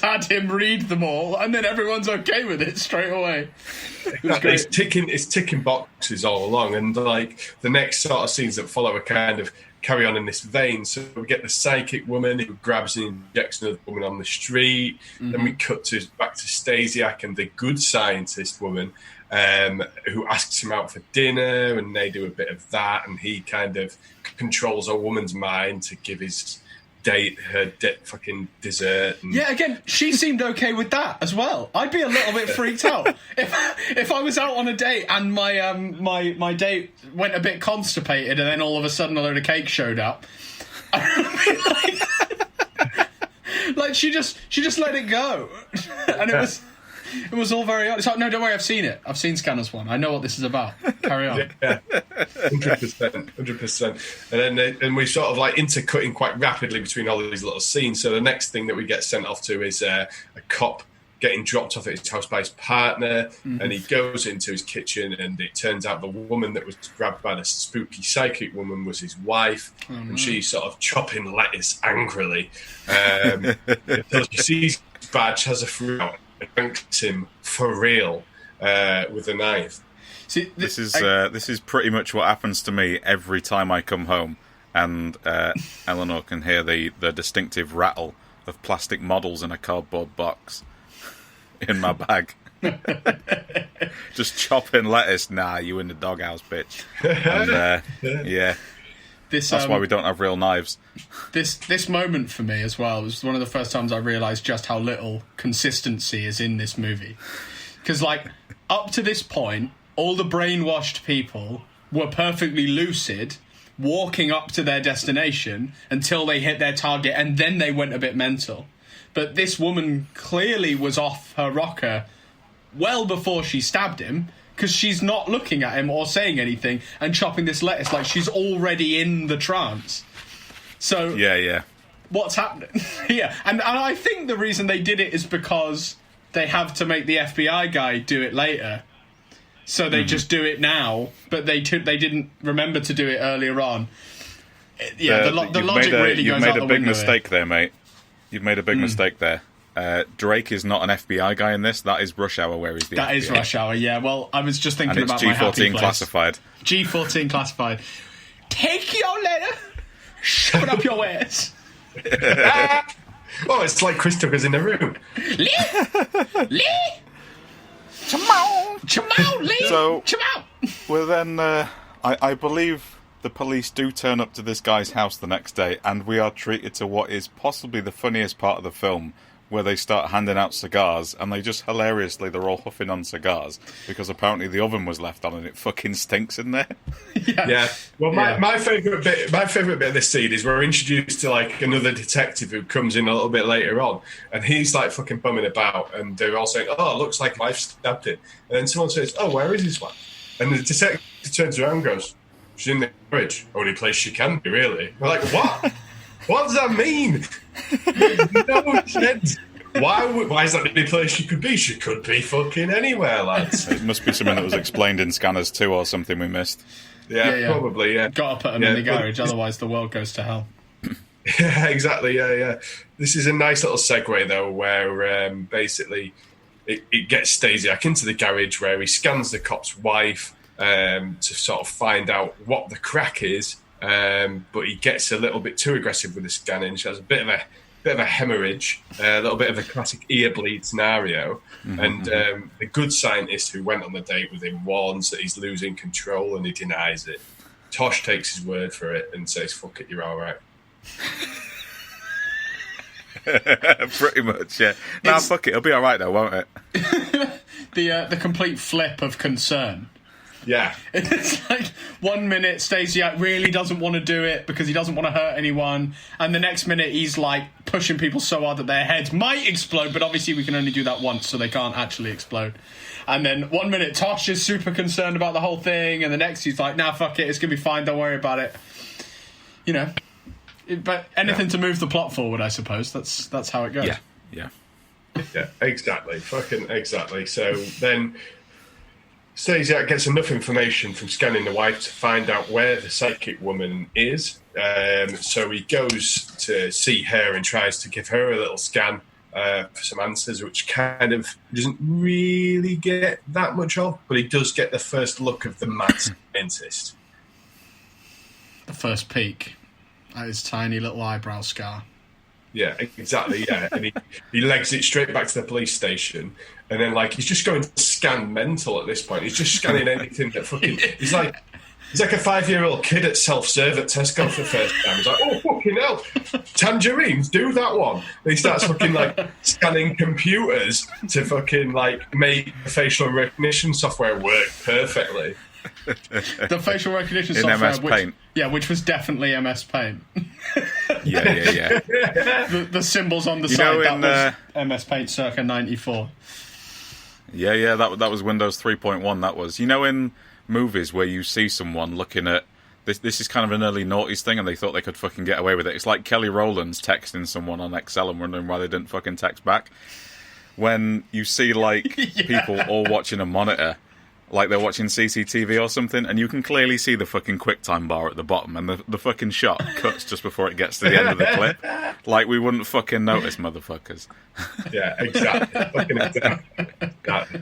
had him read them all, and then everyone's okay with it straight away.
It's ticking boxes all along, and like the next sort of scenes that follow are kind of carry on in this vein. So we get the psychic woman who grabs and injects another woman on the street. Then we cut back to Stasiak and the good scientist woman who asks him out for dinner, and they do a bit of that, and he kind of controls a woman's mind to give his date her fucking dessert.
Yeah, again, she seemed okay with that as well. I'd be a little bit freaked out if I was out on a date and my date went a bit constipated, and then all of a sudden a load of cake showed up. Like she just let it go, and it was all very honest. No, don't worry, I've seen it. I've seen Scanners 1. I know what this is about. Carry on.
Yeah, 100%. And we sort of like intercutting quite rapidly between all of these little scenes. So the next thing that we get sent off to is a cop getting dropped off at his house by his partner, and he goes into his kitchen, and it turns out the woman that was grabbed by the spooky psychic woman was his wife, and she's sort of chopping lettuce angrily. Until she sees his badge, has a fruit out, thanks him for real with a knife.
See, this is pretty much what happens to me every time I come home, and Eleanor can hear the distinctive rattle of plastic models in a cardboard box in my bag. Just chopping lettuce. Nah, you in the doghouse, bitch. And, yeah. That's why we don't have real knives.
This moment for me as well was one of the first times I realised just how little consistency is in this movie. Because, like, up to this point, all the brainwashed people were perfectly lucid, walking up to their destination until they hit their target, and then they went a bit mental. But this woman clearly was off her rocker well before she stabbed him, because she's not looking at him or saying anything and chopping this lettuce like she's already in the trance. So
yeah,
what's happening? Yeah, and I think the reason they did it is because they have to make the FBI guy do it later. So they just do it now, but they didn't remember to do it earlier on. Yeah, the logic really goes out the window.
You've made a big mistake there, mate. You've made a big mistake there. Drake is not an FBI guy in this. That is Rush Hour, where he's the FBI.
That is Rush Hour, yeah. Well, I was just thinking about my happy place.
G14 classified.
G14 classified. Take your letter, shove it up your ass.
Oh, it's like Chris Tucker's in the room.
Lee! Chamo, Lee!
So,
Chamo!
Well, then, I believe the police do turn up to this guy's house the next day, and we are treated to what is possibly the funniest part of the film, where they start handing out cigars, and they just hilariously, they're all huffing on cigars, because apparently the oven was left on and it fucking stinks in there.
Yeah. Well, my favourite bit of this scene is we're introduced to like another detective who comes in a little bit later on, and he's like fucking bumming about, and they're all saying, "Oh, it looks like wife stabbed him," and then someone says, "Oh, where is his wife?" And the detective He turns around and goes, she's in the garage. Only place she can be, really. We're like, what? What does that mean? No sense. Why is that the only place she could be? She could be fucking anywhere, lads.
It must be something that was explained in Scanners 2 or something we missed.
Yeah, probably, yeah.
Got to put them in the garage, otherwise the world goes to hell.
Yeah, exactly, yeah. This is a nice little segue, though, where basically it gets Stasiak into the garage where he scans the cop's wife to sort of find out what the crack is, but he gets a little bit too aggressive with the scanning. She has a bit of a hemorrhage, a little bit of a classic ear bleed scenario. And the good scientist who went on the date with him warns that he's losing control and he denies it. Tosh takes his word for it and says, fuck it, you're all right.
Pretty much, yeah. Nah, fuck it, it'll be all right though, won't it?
The complete flip of concern.
Yeah.
It's like 1 minute Stasiak really doesn't want to do it because he doesn't want to hurt anyone, and the next minute he's like pushing people so hard that their heads might explode, but obviously we can only do that once, so they can't actually explode. And then 1 minute Tosh is super concerned about the whole thing, and the next he's like, nah, fuck it, it's gonna be fine, don't worry about it. You know. But anything to move the plot forward, I suppose. That's how it goes.
Yeah,
exactly. Fucking exactly. So then Stasiak gets enough information from scanning the wife to find out where the psychic woman is. So he goes to see her and tries to give her a little scan for some answers, which kind of doesn't really get that much of, but he does get the first look of the mad scientist.
The first peek. That is tiny little eyebrow scar.
Yeah, exactly, yeah. And he legs it straight back to the police station. And then, like, he's just going to scan mental at this point. He's just scanning anything that fucking... He's like a 5-year-old kid at self-serve at Tesco for the first time. He's like, oh, fucking hell, tangerines, do that one. And he starts fucking, like, scanning computers to fucking, like, make facial recognition software work perfectly.
The facial recognition
in
software,
MS Paint.
which was definitely MS Paint.
Yeah.
The symbols on the side, that was MS Paint circa 94.
Yeah, that was Windows 3.1, that was. You know, in movies where you see someone looking at... This is kind of an early noughties thing, and they thought they could fucking get away with it. It's like Kelly Rowland's texting someone on Excel and wondering why they didn't fucking text back. When you see, like, people all watching a monitor... like they're watching CCTV or something, and you can clearly see the fucking QuickTime bar at the bottom, and the fucking shot cuts just before it gets to the end of the clip. Like, we wouldn't fucking notice, motherfuckers.
Yeah, exactly. Fucking exactly.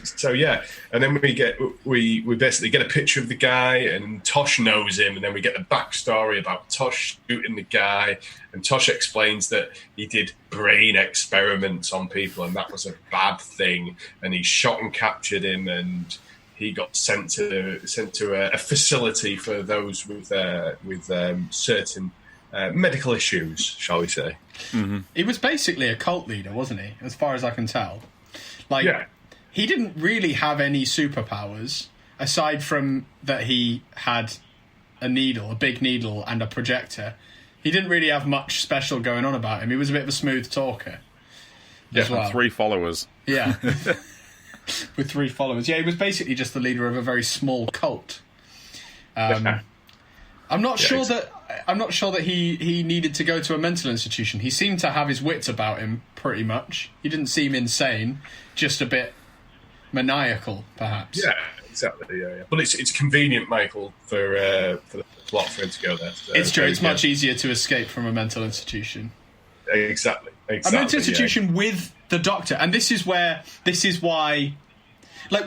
So yeah, and then we basically get a picture of the guy, and Tosh knows him, and then we get the backstory about Tosh shooting the guy, and Tosh explains that he did brain experiments on people, and that was a bad thing, and he shot and captured him, and he got sent to a facility for those with certain medical issues, shall we say?
Mm-hmm.
He was basically a cult leader, wasn't he? As far as I can tell, He didn't really have any superpowers aside from that he had a big needle, and a projector. He didn't really have much special going on about him. He was a bit of a smooth talker.
Yeah, well. 3 followers.
Yeah. With 3 followers. Yeah, he was basically just the leader of a very small cult. I'm not sure that he needed to go to a mental institution. He seemed to have his wits about him, pretty much. He didn't seem insane, just a bit maniacal, perhaps.
Yeah, exactly. Yeah. But it's convenient, Michael, for the plot for him to go there.
It's true. It's much easier to escape from a mental institution.
Exactly. A
mental institution with the Doctor, and this is why, like,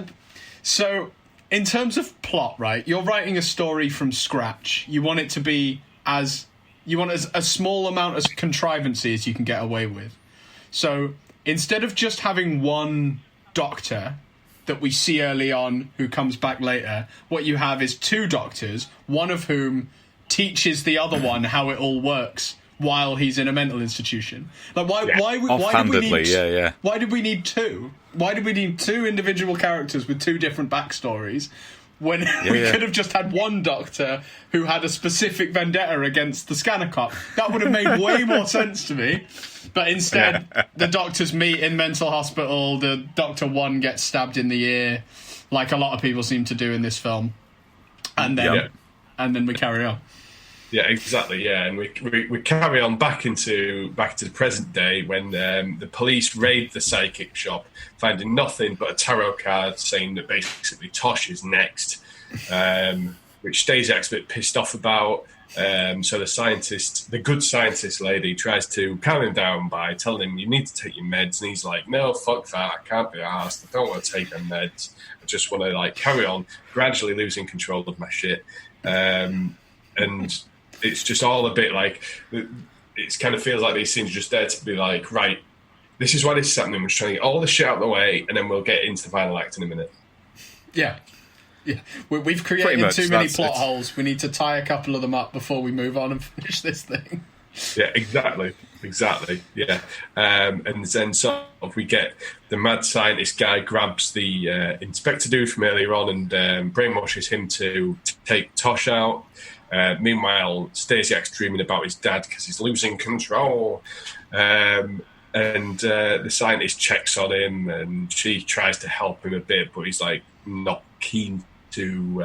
so in terms of plot, right? You're writing a story from scratch. You want it to be as a small amount of contrivancy as you can get away with. So instead of just having one Doctor that we see early on who comes back later, what you have is 2 doctors, one of whom teaches the other one how it all works while he's in a mental institution. Like, why did we need 2? Why did we need 2 individual characters with 2 different backstories when we could have just had one Doctor who had a specific vendetta against the scanner cop? That would have made way more sense to me. But instead, the Doctors meet in mental hospital, the Doctor 1 gets stabbed in the ear, like a lot of people seem to do in this film, and then we carry on.
Yeah, exactly. Yeah, and we carry on back into the present day when the police raid the psychic shop, finding nothing but a tarot card saying that basically Tosh is next, which Stasiak's a bit pissed off about. So the good scientist lady, tries to calm him down by telling him you need to take your meds, and he's like, "No, fuck that! I can't be arsed. I don't want to take my meds. I just want to like carry on, gradually losing control of my shit." And it's just all a bit like it kind of feels like these scenes are just there to be like, right, this is why this is happening. We're just trying to get all the shit out of the way, and then we'll get into the final act in a minute.
Yeah. We've created too many plot holes. We need to tie a couple of them up before we move on and finish this thing.
Yeah, exactly. Yeah, and then sort of we get the mad scientist guy grabs the inspector dude from earlier on and brainwashes him to take Tosh out. Meanwhile, Stasiak's dreaming about his dad because he's losing control. And the scientist checks on him, and she tries to help him a bit, but he's like not keen to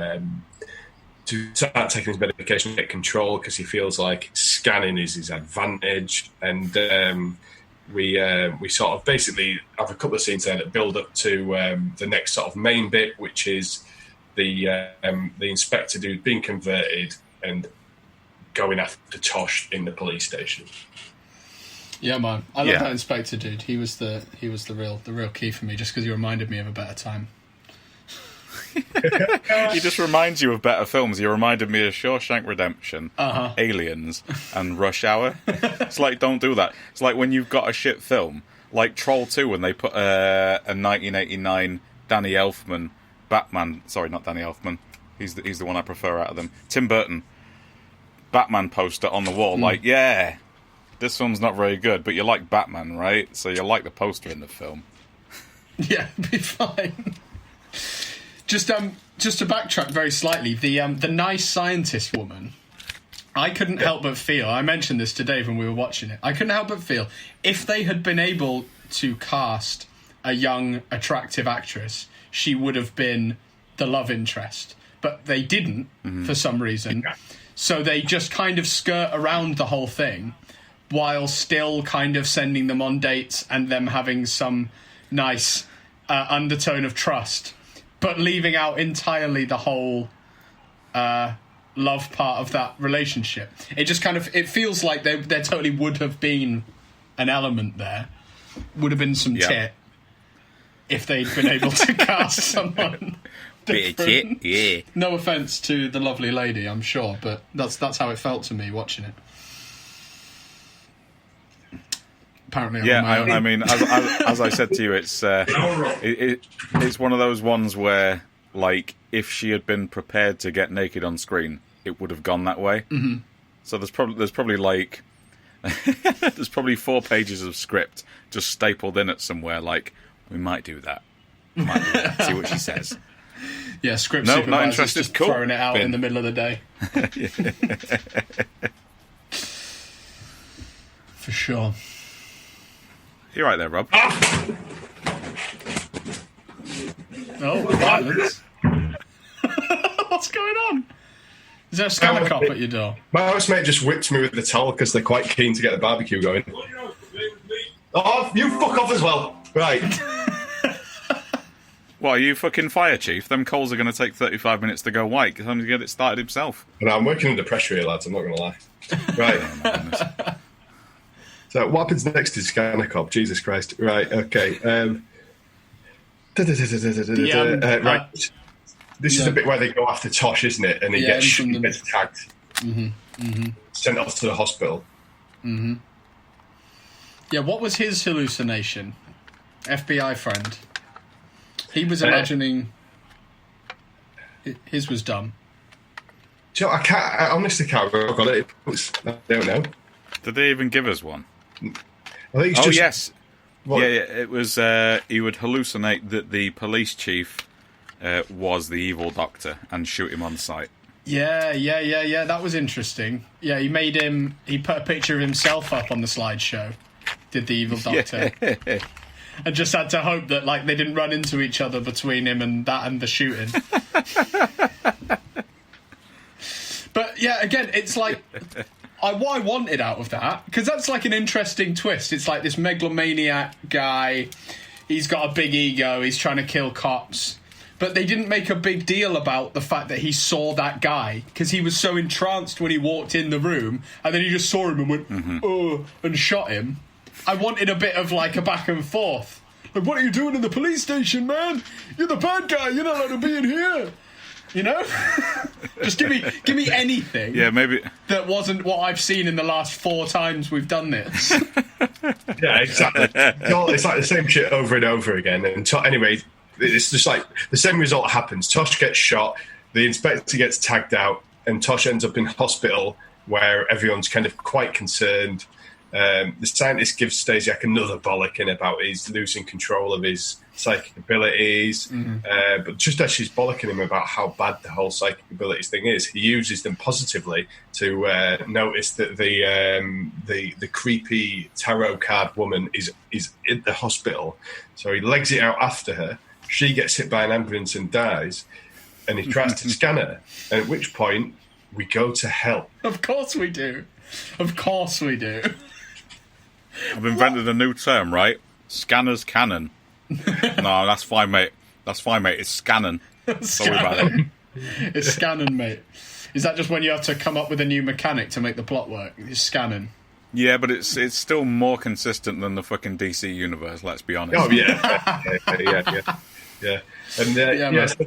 start taking his medication and get control because he feels like scanning is his advantage. And we sort of basically have a couple of scenes there that build up to the next sort of main bit, which is the inspector dude being converted and going after Tosh in the police station.
Yeah, man, I love that inspector dude. He was the real key for me, just because he reminded me of a better time.
He just reminds you of better films. He reminded me of Shawshank Redemption, Aliens, and Rush Hour. It's like, don't do that. It's like when you've got a shit film, like Troll 2, when they put a 1989 Danny Elfman Batman. Sorry, not Danny Elfman. He's the one I prefer out of them. Tim Burton Batman poster on the wall. Like, yeah, this film's not very good, but you like Batman, right? So you like the poster in the film.
Yeah, be fine. Just to backtrack very slightly, the nice scientist woman, I couldn't help but feel, I mentioned this to Dave when we were watching it, I couldn't help but feel, if they had been able to cast a young, attractive actress, she would have been the love interest. But they didn't, for some reason. So they just kind of skirt around the whole thing, while still kind of sending them on dates and them having some nice undertone of trust, but leaving out entirely the whole love part of that relationship. It just kind of, it feels like there totally would have been an element there, would have been some tit if they'd been able to cast someone different.
Bit of tit, yeah.
No offence to the lovely lady, I'm sure, but that's how it felt to me watching it. Apparently,
I mean, as I said to you, it's one of those ones where, like, if she had been prepared to get naked on screen, it would have gone that way. Mm-hmm. So there's probably like there's probably 4 pages of script just stapled in it somewhere. Like, we might do that. See what she says.
Yeah, script
no,
supervisors
not interested.
just
Cool.
throwing it out in the middle of the day. For sure.
You're right there, Rob.
Oh, violence. What's going on? Is there a scanner cop at your door?
My housemate just whipped me with the towel because they're quite keen to get the barbecue going. Oh, you fuck off as well. Right.
What, are you fucking fire chief? Them coals are going to take 35 minutes to go white. Get him to get it started himself.
No, I'm working under pressure here, lads. I'm not going to lie. Right.
Oh,
So what happens next is Scanner Cop. Jesus Christ. Right, okay. Right. This is the bit where they go after Tosh, isn't it? And he gets tagged. Sent off to the hospital.
Mm-hmm. Yeah, what was his hallucination? FBI friend. He was imagining... his was dumb.
Do you know, I honestly can't remember. I got it. I don't know.
Did they even give us one?
I think it's
yes. What? Yeah, it was, he would hallucinate that the police chief was the evil doctor and shoot him on sight.
Yeah, that was interesting. Yeah, he put a picture of himself up on the slideshow, did the evil doctor.
Yeah.
and just had to hope that like they didn't run into each other between him and the shooting. But yeah, again, it's like what I wanted out of that, because that's like an interesting twist. It's like this megalomaniac guy. He's got a big ego. He's trying to kill cops. But they didn't make a big deal about the fact that he saw that guy, because he was so entranced when he walked in the room, and then he just saw him and went, oh, and shot him. I wanted a bit of like a back and forth. Like, what are you doing in the police station, man? You're the bad guy. You're not allowed to be in here. You know? Just give me anything.
Yeah, maybe
that wasn't what I've seen in the last 4 times we've done this.
Yeah, exactly. It's like the same shit over and over again. And anyway, it's just like the same result happens. Tosh gets shot, the inspector gets tagged out, and Tosh ends up in hospital where everyone's kind of quite concerned. The scientist gives Stasiak another bollocking about he's losing control of his psychic abilities. But just as she's bollocking him about how bad the whole psychic abilities thing is, he uses them positively to notice that the creepy tarot card woman is in the hospital. So he legs it out after her. She gets hit by an ambulance and dies, and he tries to scan her. And at which point we go to hell.
Of course we do. Of course we do.
I've invented a new term, right? Scanner's cannon. No, that's fine, mate. That's fine, mate. It's scanning. Sorry about it.
It's scanning, mate. Is that just when you have to come up with a new mechanic to make the plot work? It's scanning.
Yeah, but it's still more consistent than the fucking DC universe. Let's be honest.
Oh yeah. And so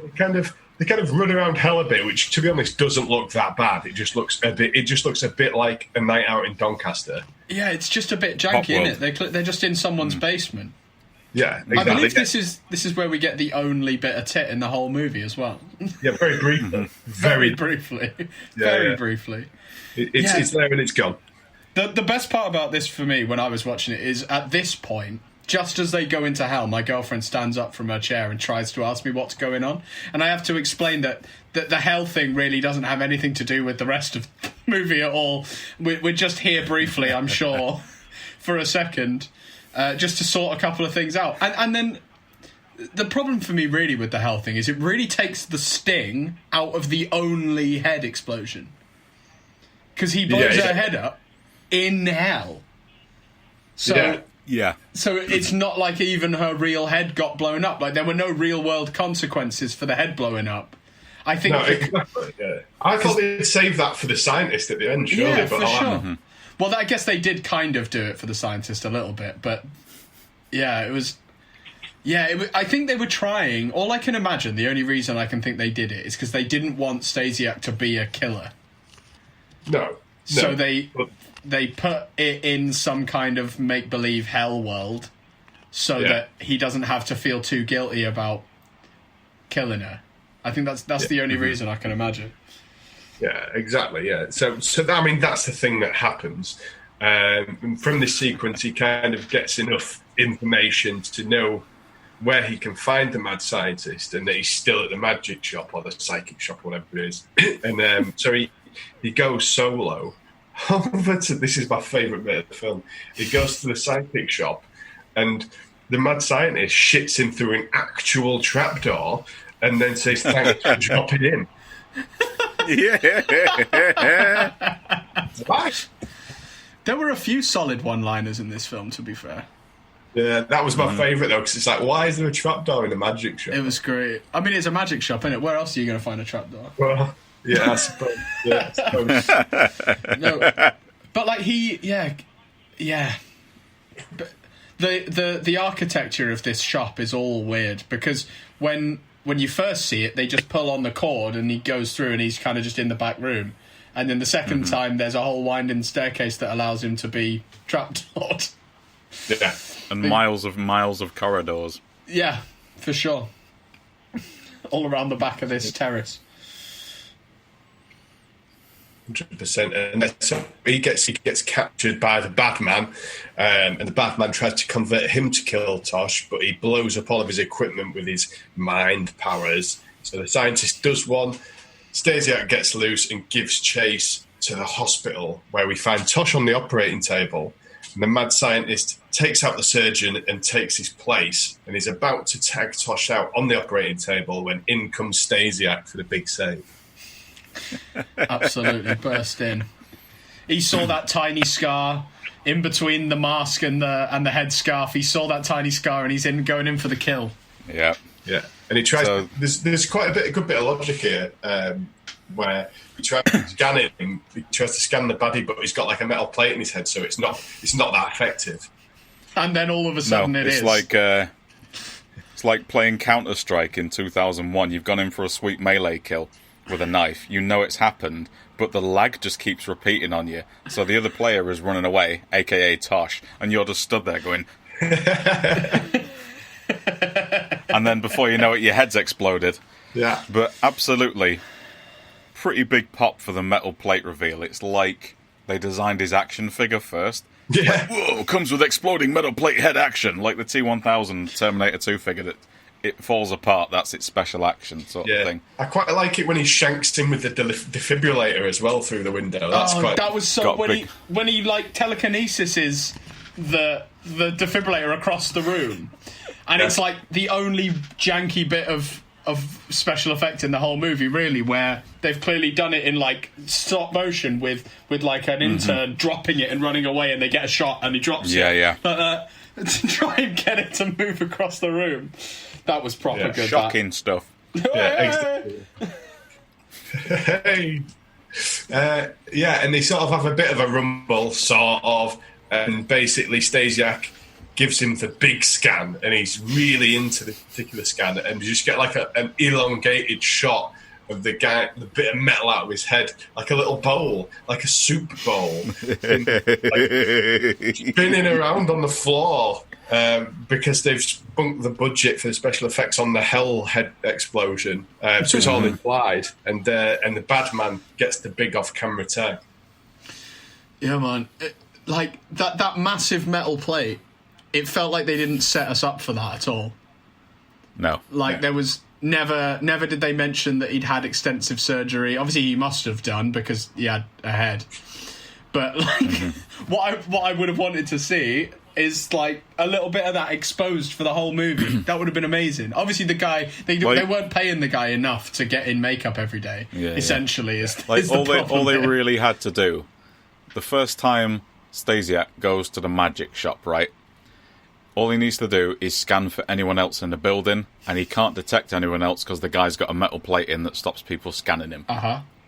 they kind of run around hell a bit, which, to be honest, doesn't look that bad. It just looks a bit like a night out in Doncaster.
Yeah, it's just a bit janky, isn't it? They're just in someone's basement.
Yeah, exactly.
I believe this is where we get the only bit of tit in the whole movie as well.
Yeah, very briefly.
Very briefly. Very briefly.
It's there and it's gone.
The best part about this for me when I was watching it is at this point, just as they go into hell, my girlfriend stands up from her chair and tries to ask me what's going on. And I have to explain that the hell thing really doesn't have anything to do with the rest of the movie at all. We're just here briefly, I'm sure, for a second, just to sort a couple of things out. And then the problem for me really with the hell thing is it really takes the sting out of the only head explosion. Because he blows her head up in hell. So...
Yeah.
So it's not like even her real head got blown up. Like, there were no real world consequences for the head blowing up. I think.
No, exactly. Yeah. I thought they'd save that for the scientist at the end, surely.
Yeah,
but
for sure. Well, I guess they did kind of do it for the scientist a little bit, but yeah, it was. Yeah, I think they were trying. All I can imagine, the only reason I can think they did it is because they didn't want Stasiak to be a killer.
No.
So they put it in some kind of make-believe hell world so that he doesn't have to feel too guilty about killing her. I think that's the only reason I can imagine.
Yeah, exactly, yeah. So I mean, that's the thing that happens. From this sequence, he kind of gets enough information to know where he can find the mad scientist and that he's still at the magic shop or the psychic shop or whatever it is. And so he goes solo over to, this is my favourite bit of the film, he goes to the psychic shop and the mad scientist shits him through an actual trapdoor and then says thanks for dropping in.
Yeah.
Right.
There were a few solid one-liners in this film, to be fair.
Yeah, that was my favourite though, because it's like, why is there a trapdoor in a magic shop?
It was great. I mean, it's a magic shop, isn't it? Where else are you going to find a trapdoor?
Well, yeah, I suppose. Yeah, I suppose.
No, but like yeah. But the architecture of this shop is all weird because when you first see it, they just pull on the cord and he goes through and he's kind of just in the back room, and then the second time there's a whole winding staircase that allows him to be trapdoored.
Yeah,
and miles of corridors.
Yeah, for sure. All around the back of this terrace.
100%. And so he gets captured by the bad man, and the bad man tries to convert him to kill Tosh, but he blows up all of his equipment with his mind powers. So the scientist does one. Stasiak gets loose and gives chase to the hospital, where we find Tosh on the operating table, And the mad scientist takes out the surgeon and takes his place, and he's about to tag Tosh out on the operating table when in comes Stasiak for the big save.
Absolutely burst in. He saw that tiny scar in between the mask and the headscarf. He saw that tiny scar, and he's going in for the kill.
Yeah.
Yeah, and he tries. So, there's quite a good bit of logic here, where he tries to scan him. He tries to scan the baddie, but he's got like a metal plate in his head, so it's not that effective.
And then all of a sudden, it's
like it's like playing Counter-Strike in 2001. You've gone in for a sweet melee kill with a knife. You know it's happened, but the lag just keeps repeating on you. So the other player is running away, aka Tosh, and you're just stood there going. And then before you know it, your head's exploded.
Yeah.
But absolutely, pretty big pop for the metal plate reveal. It's like they designed his action figure first.
Yeah.
Like, whoa, comes with exploding metal plate head action, like the T-1000 Terminator 2 figure that it falls apart. That's its special action sort of thing.
I quite like it when he shanks him with the defibrillator as well through the window.
That was so when he like telekinesis the defibrillator across the room. And it's like the only janky bit of special effect in the whole movie, really, where they've clearly done it in like stop motion with like an intern dropping it and running away, and they get a shot and he drops it.
Yeah.
To try and get it to move across the room. That was proper good.
Shocking stuff.
Yeah, hey. And they sort of have a bit of a rumble, sort of, and basically Stasiak gives him the big scan, and he's really into this particular scan, and you just get like an elongated shot of the guy, the bit of metal out of his head, like a little bowl, like a soup bowl, spinning around on the floor, because they've spunked the budget for the special effects on the hell head explosion, so it's all implied, and the bad man gets the big off-camera tag.
Yeah, man. Like, that massive metal plate, it felt like they didn't set us up for that at all.
No.
There was never did they mention that he'd had extensive surgery. Obviously, he must have done because he had a head. But like, what I would have wanted to see is like a little bit of that exposed for the whole movie. That would have been amazing. Obviously, the guy they weren't paying the guy enough to get in makeup every day. Essentially, is
all they
here.
really had to do. The first time Stasiak goes to the magic shop, right? All he needs to do is scan for anyone else in the building, and he can't detect anyone else because the guy's got a metal plate in that stops people scanning him.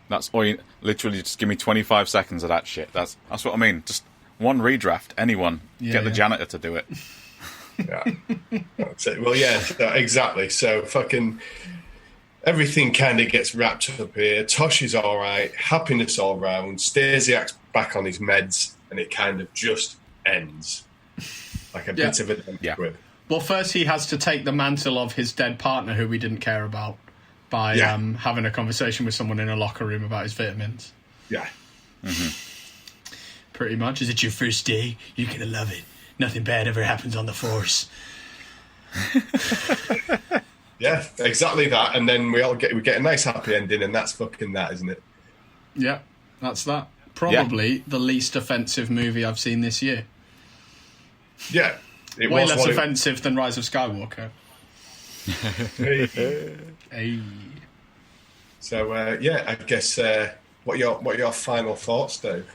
That's all. Literally, just give me 25 seconds of that shit. That's what I mean. Just one redraft. Anyone, get the janitor to do it.
Yeah. That's it. Well, yeah, exactly. So fucking everything kind of gets wrapped up here. Tosh is all right. Happiness all round. Stasiak's back on his meds, and it kind of just ends. Like a bit of an quib.
Well, first he has to take the mantle of his dead partner, who we didn't care about, by having a conversation with someone in a locker room about his vitamins.
Yeah.
Pretty much. Is it your first day? You're going to love it. Nothing bad ever happens on the Force.
Yeah, exactly that. And then we get a nice happy ending, and that's fucking that, isn't it?
Yeah, that's that. Probably the least offensive movie I've seen this year.
Yeah.
Way less offensive than Rise of Skywalker.
Hey. So, I guess, what are your final thoughts, Dave?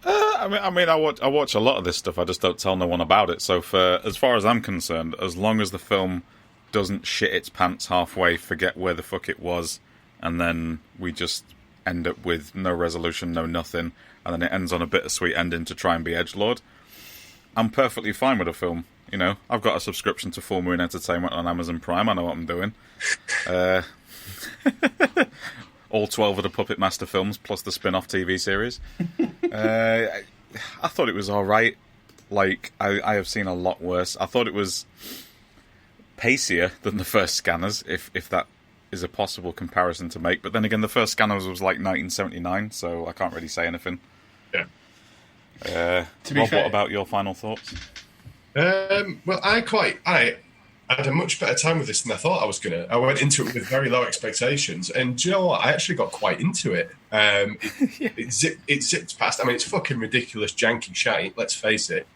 I watch a lot of this stuff. I just don't tell no one about it. So, as far as I'm concerned, as long as the film doesn't shit its pants halfway, forget where the fuck it was, and then we just end up with no resolution, no nothing, and then it ends on a bittersweet ending to try and be edgelord, I'm perfectly fine with a film. You know, I've got a subscription to Full Moon Entertainment on Amazon Prime. I know what I'm doing. All 12 of the Puppet Master films, plus the spin-off TV series. I thought it was all right. Like, I have seen a lot worse. I thought it was pacier than the first Scanners, if that is a possible comparison to make. But then again, the first Scanners was like 1979, so I can't really say anything.
Yeah.
Rob, what about your final thoughts?
Well, I had a much better time with this than I thought I was going to. I went into it with very low expectations, and do you know what? I actually got quite into it. It zipped past. I mean, it's fucking ridiculous, janky shite, let's face it.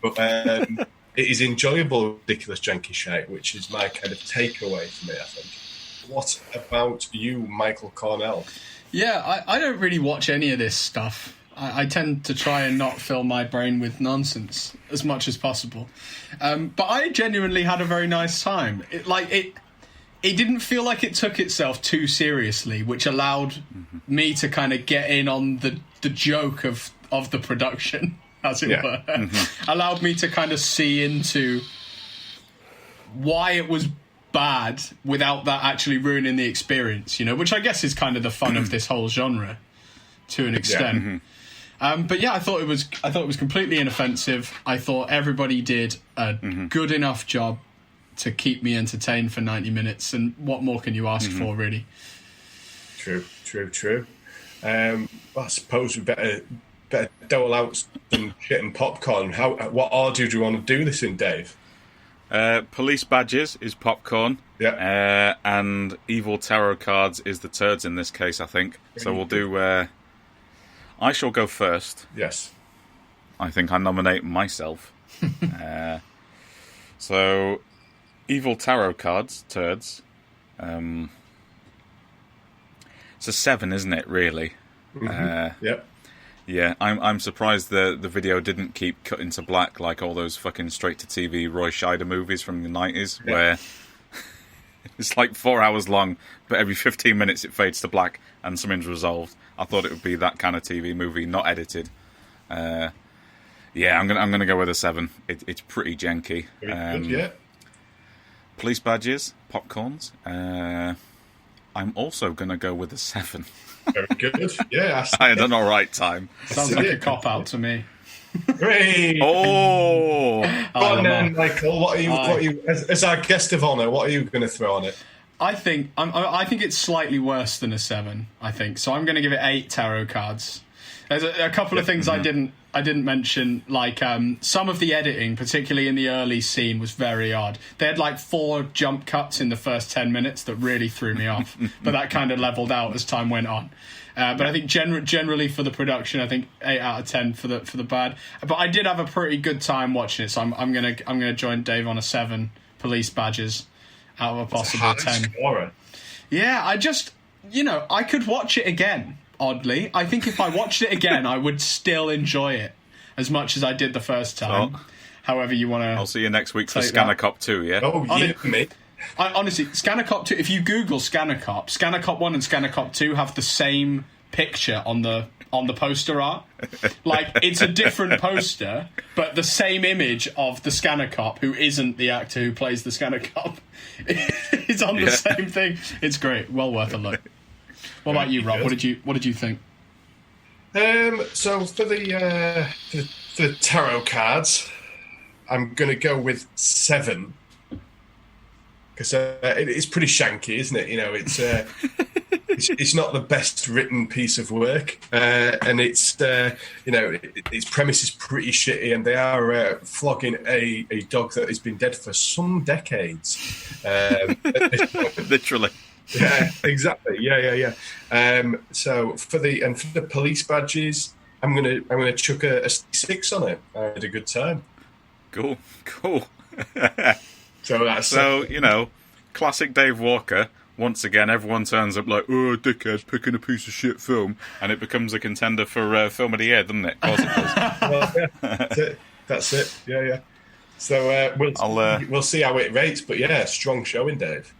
But it is enjoyable, ridiculous, janky shite, which is my kind of takeaway from it, I think. What about you, Michael Cornell?
Yeah, I don't really watch any of this stuff. I tend to try and not fill my brain with nonsense as much as possible. But I genuinely had a very nice time. It didn't feel like it took itself too seriously, which allowed me to kind of get in on the joke of the production, as it were. Allowed me to kind of see into why it was bad without that actually ruining the experience, which I guess is kind of the fun of this whole genre to an extent. But yeah, I thought it was completely inoffensive. I thought everybody did a good enough job to keep me entertained for 90 minutes, and what more can you ask for, really? True.
Well, I suppose we better dole out some shit and popcorn. What order do you want to do this in, Dave?
Police badges is popcorn.
Yeah.
And evil tarot cards is the turds in this case, I think. So we'll do... I shall go first.
Yes.
I think I nominate myself. So, evil tarot cards, turds. It's a 7, isn't it, really?
Yep.
Yeah, I'm surprised the video didn't keep cutting to black like all those fucking straight-to-TV Roy Scheider movies from the 90s, where it's like 4 hours long, but every 15 minutes it fades to black and something's resolved. I thought it would be that kind of TV movie, not edited. Yeah, I'm gonna go with a 7. It's pretty janky.
Good, yeah.
Police badges, popcorns. I'm also gonna go with a 7.
Very good. Yeah,
I had an all right time.
Sounds like a cop out to me.
Great.
Oh,
go on then, Michael. What are you? As our guest of honour, what are you going to throw on it?
I think it's slightly worse than a 7. I think so. I'm going to give it 8 tarot cards. There's a couple of things I didn't mention, like some of the editing, particularly in the early scene, was very odd. They had like 4 jump cuts in the first 10 minutes that really threw me off, but that kind of leveled out as time went on. But I think generally for the production, I think 8 out of 10 for the bad. But I did have a pretty good time watching it, so I'm gonna join Dave on a 7 police badges out of a possible 10.
Scorer.
Yeah, I just I could watch it again. Oddly, I think if I watched it again, I would still enjoy it as much as I did the first time. However you want to.
I'll see you next week for Scanner Cop 2. Yeah.
Oh yeah, mate.
Honestly, Scanner Cop 2. If you Google Scanner Cop 1 and Scanner Cop 2 have the same picture on the poster art. Like, it's a different poster, but the same image of the Scanner Cop, who isn't the actor who plays the Scanner Cop, is on the same thing. It's great. Well worth a look. What about you, Rob? What did you think?
So for the tarot cards, I'm going to go with 7 because it's pretty shanky, isn't it? It's not the best written piece of work, and its premise is pretty shitty, and they are flogging a dog that has been dead for some decades.
Literally.
Yeah, exactly. Yeah. So for the police badges, I'm gonna chuck a 6 on it. I had a good time.
Cool.
So
classic Dave Walker. Once again, everyone turns up like, "Oh, dickhead, picking a piece of shit film," and it becomes a contender for Film of the Year, doesn't it? Of course it does.
Well, yeah, that's it. Yeah. So we'll see how it rates, but yeah, strong showing, Dave.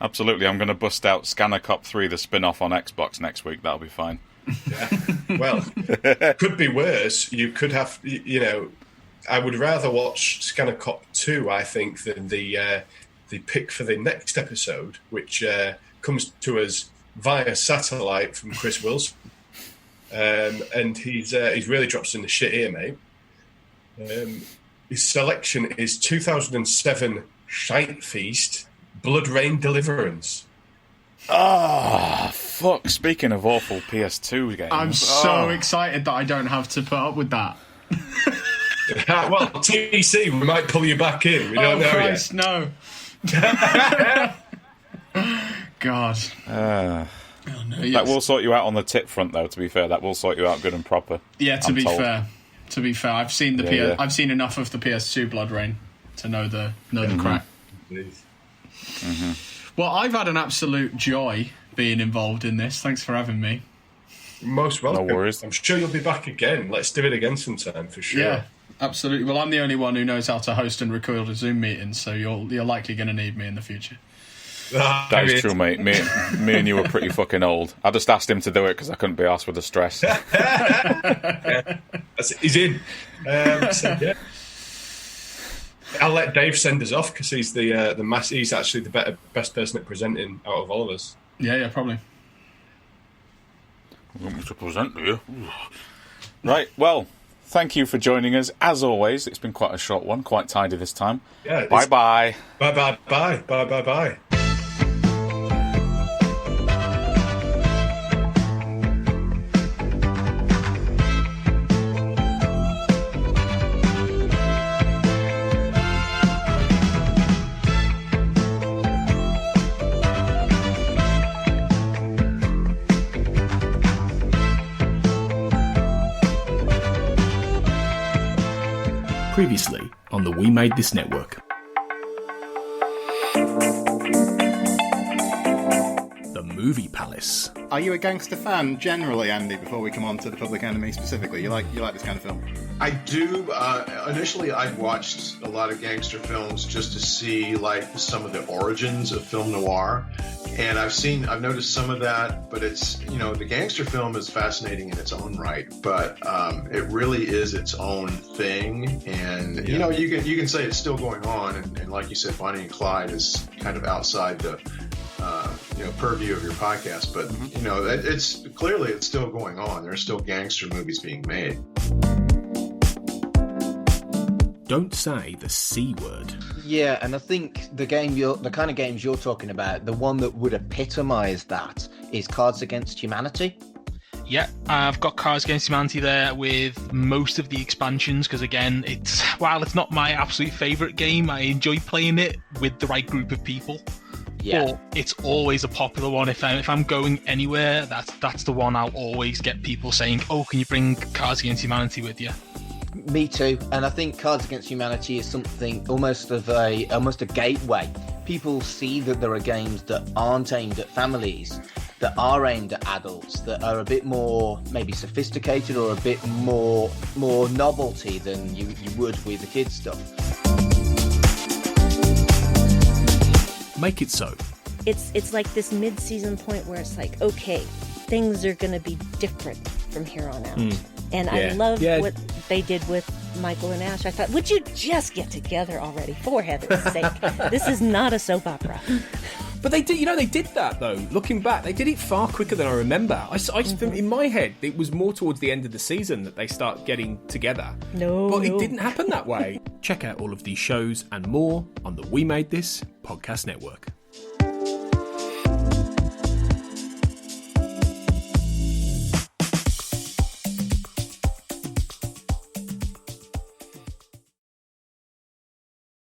Absolutely, I'm going to bust out Scanner Cop 3, the spin-off on Xbox next week. That'll be fine.
Yeah. Well, could be worse. You could have, I would rather watch Scanner Cop 2, I think, than the pick for the next episode, which comes to us via satellite from Chris Wilson. And he's really drops in the shit here, mate. His selection is 2007 Shite Feast, Blood Rain Deliverance.
Fuck. Speaking of awful PS2 games.
I'm so excited that I don't have to put up with that.
Well, TC, we might pull you back in. We don't know
Christ,
yet.
no. God.
That
Yes.
will sort you out on the tip front, though. To be fair, that will sort you out good and proper.
Yeah, to
I'm
be
told.
fair, I've seen the
Yeah.
I've seen enough of the PS2 Blood Rain to know the crack. Well, I've had an absolute joy being involved in this. Thanks for having me.
Most welcome.
No worries.
I'm sure you'll be back again. Let's do it again sometime for sure.
Yeah, absolutely. Well, I'm the only one who knows how to host and record a Zoom meeting, so you're likely going to need me in the future.
That is true, mate. Me and you were pretty fucking old. I just asked him to do it because I couldn't be asked with the stress.
He's in. So, yeah. I'll let Dave send us off because he's he's actually the best person at presenting out of all of us.
Yeah, probably.
Want me to present to you? Right, well, thank you for joining us. As always, it's been quite a short one, quite tidy this time.
Yeah.
Bye-bye.
Bye.
Previously on the We Made This Network. The Movie Palace.
Are you a gangster fan generally, Andy, before we come on to The Public Enemy specifically? You like this kind of film?
I do. Initially, I watched a lot of gangster films just to see like some of the origins of film noir, and I've noticed some of that. But it's the gangster film is fascinating in its own right, but it really is its own thing. And you can say it's still going on, and like you said, Bonnie and Clyde is kind of outside the purview of your podcast, but it's clearly it's still going on. There's still gangster movies being made.
Don't say the C word.
Yeah, and I think the kind of games you're talking about, the one that would epitomise that is Cards Against Humanity.
Yeah, I've got Cards Against Humanity there with most of the expansions because, again, while it's not my absolute favourite game, I enjoy playing it with the right group of people.
Yeah,
But it's always a popular one. If I'm going anywhere, that's the one I'll always get people saying, "Oh, can you bring Cards Against Humanity with you?"
me too. And I think Cards Against Humanity is something almost a gateway. People see that there are games that aren't aimed at families, that are aimed at adults, that are a bit more maybe sophisticated or a bit more novelty than you would with the kids stuff.
Make it so.
It's like this mid-season point where it's like, okay, things are going to be different from here on out. And I loved what they did with Michael and Ash. I thought, would you just get together already, for heaven's sake? This is not a soap opera.
But they did, they did that though. Looking back, they did it far quicker than I remember. In my head, it was more towards the end of the season that they start getting together. But it didn't happen that way.
Check out all of these shows and more on the We Made This Podcast Network.